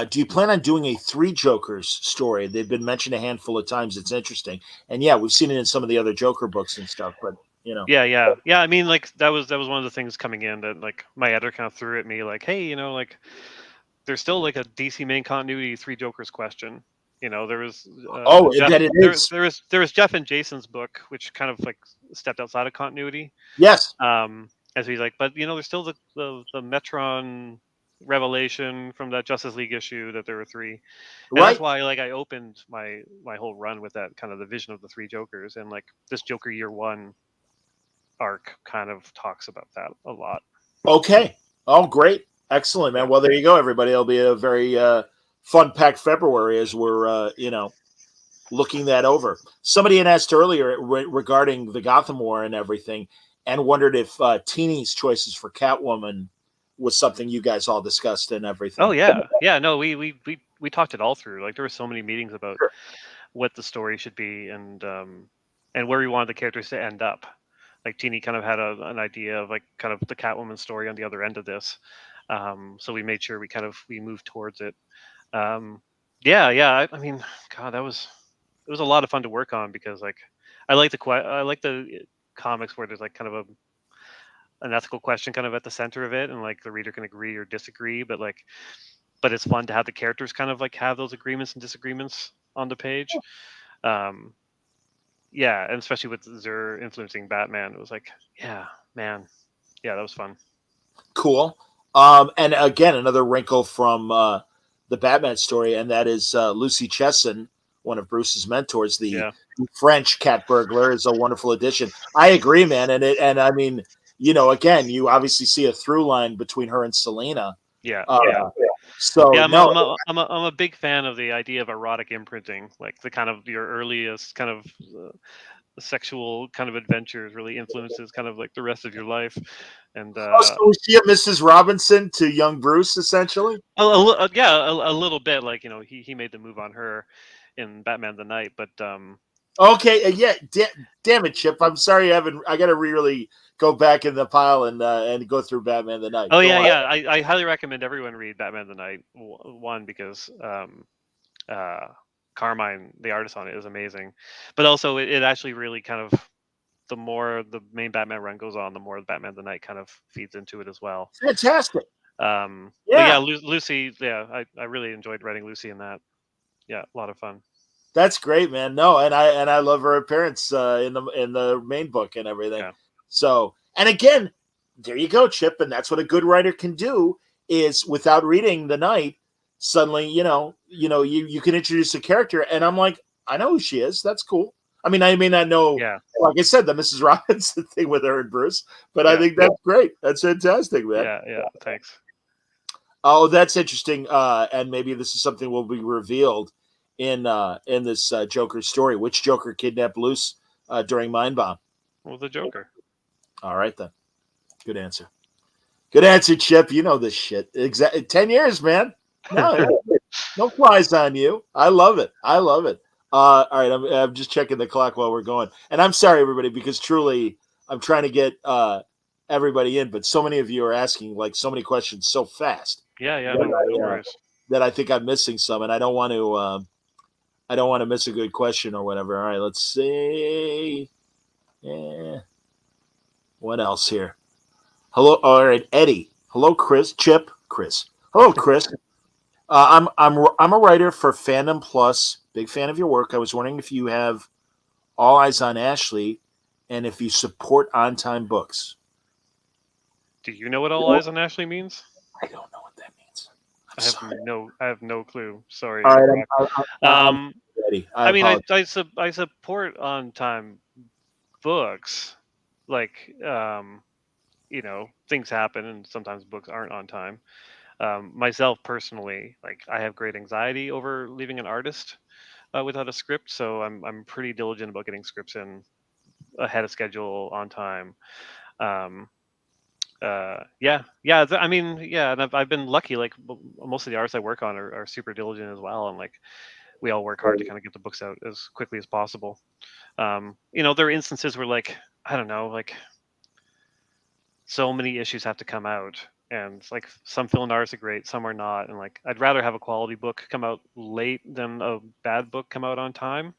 Do you plan on doing a 3 Jokers story? They've been mentioned a handful of times. It's interesting, and yeah, we've seen it in some of the other Joker books and stuff. But yeah. I mean, like that was one of the things coming in that like my editor kind of threw at me, like, hey, like there's still like a DC main continuity 3 Jokers question. There was there was Jeff and Jason's book, which kind of like stepped outside of continuity. Yes. As he's like, but there's still the Metron revelation from that Justice League issue that there were 3. And that's why like I opened my whole run with that kind of the vision of the 3 Jokers, and like this Joker Year 1 arc kind of talks about that a lot. Okay. Oh, great. Excellent, man. Well, there you go, everybody. It'll be a very fun-packed February as we're, looking that over. Somebody had asked earlier regarding the Gotham War and everything, and wondered if Teeny's choices for Catwoman was something you guys all discussed and everything. Oh yeah. No, we talked it all through. Like there were so many meetings about what the story should be and where we wanted the characters to end up. Like Teeny kind of had an idea of like kind of the Catwoman story on the other end of this. So we made sure we moved towards it. I mean, God, it was a lot of fun to work on because like I like the comics where there's like kind of an ethical question kind of at the center of it, and like the reader can agree or disagree, but it's fun to have the characters kind of like have those agreements and disagreements on the page. And especially with Zur influencing Batman, it was like, yeah, man, yeah, that was fun. Cool. And again, another wrinkle from the Batman story, and that is Lucy Chesson, one of Bruce's mentors, the French cat burglar, is a wonderful addition. I agree, man. And I mean, again, you obviously see a through line between her and Selena. So yeah, I'm a big fan of the idea of erotic imprinting, like the kind of your earliest kind of sexual kind of adventures really influences kind of like the rest of your life. And so was she a Mrs. Robinson to young Bruce, essentially? a little bit. Like he made the move on her in Batman the Night, but okay, damn it, Chip. I'm sorry, Evan. I got to really go back in the pile and go through Batman the Night. Oh, I highly recommend everyone read Batman the Night. One, because Carmine, the artist on it, is amazing. But also, it actually really kind of, the more the main Batman run goes on, the more Batman the Night kind of feeds into it as well. Fantastic. Lucy, I really enjoyed writing Lucy in that. Yeah, a lot of fun. That's great, man. No, and I love her appearance in the main book and everything. Yeah. So, and again, there you go, Chip, and that's what a good writer can do is without reading the Night, suddenly, you can introduce a character, and I'm like, I know who she is. That's cool. I mean, I may not know, like I said, the Mrs. Robinson thing with her and Bruce, but I think that's great. That's fantastic, man. Yeah, thanks. Oh, that's interesting. And maybe this is something will be revealed in this Joker story. Which Joker kidnapped Luce during Mind Bomb? Well, the Joker. All right, then. Good answer. Good answer, Chip. You know this shit. 10 years, man. No flies on you. I love it. All right, I'm just checking the clock while we're going. And I'm sorry, everybody, because truly I'm trying to get everybody in, but so many of you are asking like so many questions so fast. Yeah, that no I, worries. that I think I'm missing some, and I don't want to. I don't want to miss a good question or whatever. All right, let's see. Yeah. What else here? Hello. All right, Eddie. Hello, Chris. Chip. Chris. Hello, Chris. I'm a writer for Fandom Plus. Big fan of your work. I was wondering if you have All Eyes on Ashley, and if you support On Time Books. Do you know what All Eyes on Ashley means? I don't know what that means. I have no clue. Sorry. All right, I'm ready. I mean, I support On Time Books. Like, things happen, and sometimes books aren't on time. Myself personally, like, I have great anxiety over leaving an artist without a script, so I'm pretty diligent about getting scripts in ahead of schedule, on time. Um, I mean, yeah, and I've been lucky. Like, most of the artists I work on are super diligent as well, and like, we all work hard to kind of get the books out as quickly as possible. There are instances where, like, I don't know, like, so many issues have to come out, and like, some film artists are great, some are not, and like, I'd rather have a quality book come out late than a bad book come out on time.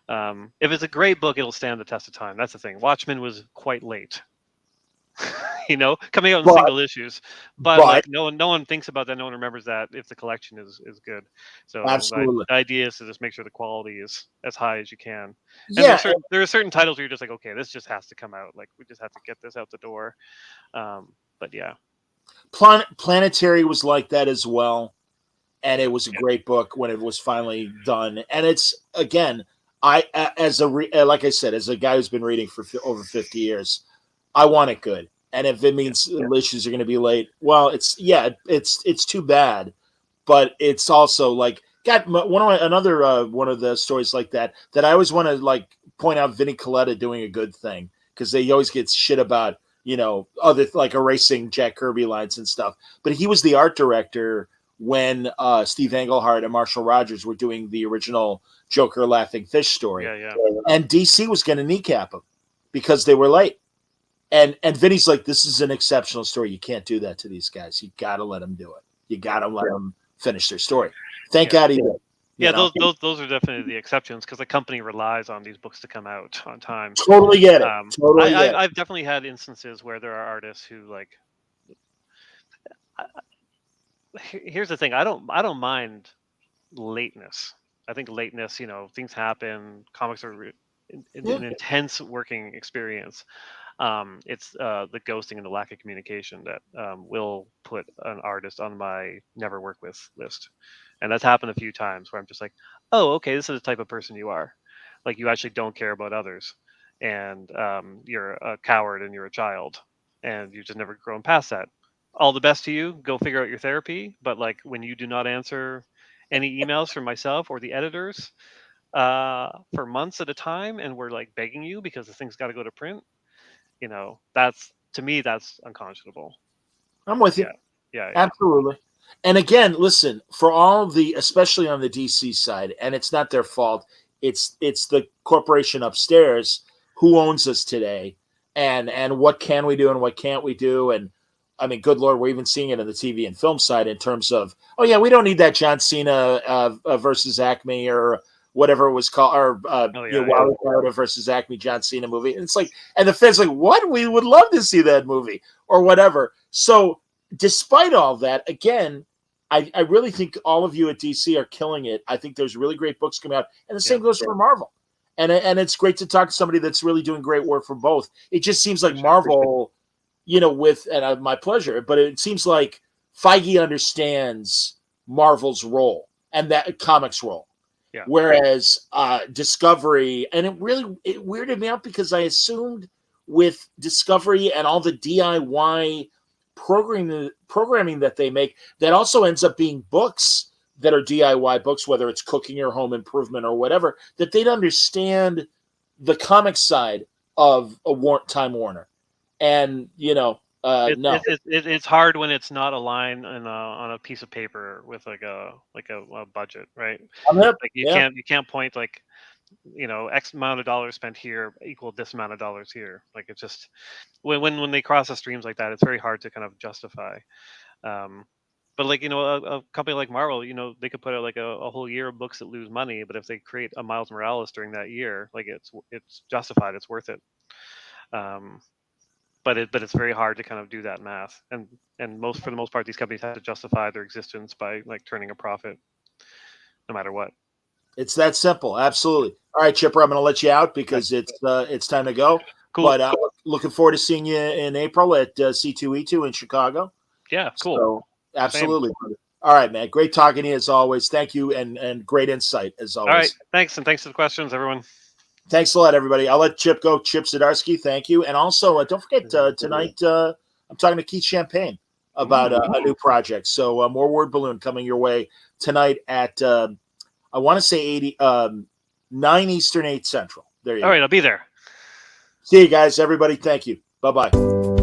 If it's a great book, it'll stand the test of time. That's the thing. Watchmen was quite late. Coming out in single issues, but like, no one thinks about that. No one remembers that if the collection is good. So absolutely, the idea is to just make sure the quality is as high as you can. And yeah, there are certain titles where you're just like, okay, this just has to come out. Like, we just have to get this out the door. But yeah, Planetary was like that as well, and it was a great book when it was finally done. And it's, again, like I said, as a guy who's been reading for over 50 years, I want it good. And if it means issues are going to be late, well, it's too bad. But it's also like, God, one of the stories like that I always want to like point out Vinnie Coletta doing a good thing, because they always get shit about, other, like, erasing Jack Kirby lines and stuff. But he was the art director when Steve Englehart and Marshall Rogers were doing the original Joker Laughing Fish story. And DC was going to kneecap them because they were late. And Vinny's like, this is an exceptional story. You can't do that to these guys. You got to let them do it. You got to let them finish their story. Thank God he did. Yeah, those are definitely the exceptions, because the company relies on these books to come out on time. Totally get it. I've definitely had instances where there are artists who, like, here's the thing. I don't mind lateness. I think lateness, things happen. Comics are an intense working experience. It's the ghosting and the lack of communication that will put an artist on my never work with list. And that's happened a few times where I'm just like, oh, okay, this is the type of person you are. Like, you actually don't care about others, and you're a coward, and you're a child, and you've just never grown past that. All the best to you. Go figure out your therapy. But like, when you do not answer any emails from myself or the editors for months at a time, and we're like begging you because the thing's got to go to print, that's, to me, that's unconscionable. I'm with you. Yeah, absolutely. And again, listen, for all especially on the DC side, and it's not their fault. It's the corporation upstairs who owns us today, and what can we do and what can't we do. And I mean, good Lord, we're even seeing it on the TV and film side in terms of, oh yeah, we don't need that John Cena versus Acme or whatever it was called, or Wally Coyote versus Acme John Cena movie. And it's like, and the fans like, what? We would love to see that movie or whatever. So despite all that, again, I really think all of you at DC are killing it. I think there's really great books coming out, and the same goes for Marvel. And it's great to talk to somebody that's really doing great work for both. It just seems like Marvel, my pleasure, but it seems like Feige understands Marvel's role and that comics role. Yeah. Whereas Discovery, and it weirded me out, because I assumed with Discovery and all the DIY programming that they make, that also ends up being books that are DIY books, whether it's cooking or home improvement or whatever, that they'd understand the comic side of a Time Warner. And no, it's hard when it's not a line on a piece of paper with like a budget, right? Like, you can't point, like, X amount of dollars spent here equal this amount of dollars here. Like it's just when they cross the streams like that, it's very hard to kind of justify. But like a company like Marvel, they could put out like a whole year of books that lose money, but if they create a Miles Morales during that year, like it's justified, it's worth it. But it's very hard to kind of do that math, and for the most part, these companies have to justify their existence by like turning a profit, no matter what. It's that simple. Absolutely. All right, Chipper, I'm going to let you out because it's time to go. Cool. But looking forward to seeing you in April at C2E2 in Chicago. Yeah, cool. So, absolutely. All right, man. Great talking to you as always. Thank you, and great insight as always. All right, thanks, and thanks for the questions, everyone. Thanks a lot, everybody. I'll let Chip go. Chip Zdarsky, thank you. And also, don't forget, tonight I'm talking to Keith Champagne about a new project. So more Word Balloon coming your way tonight at, I want to say 9 Eastern, 8 Central. There you go. All right, I'll be there. See you guys, everybody. Thank you. Bye-bye.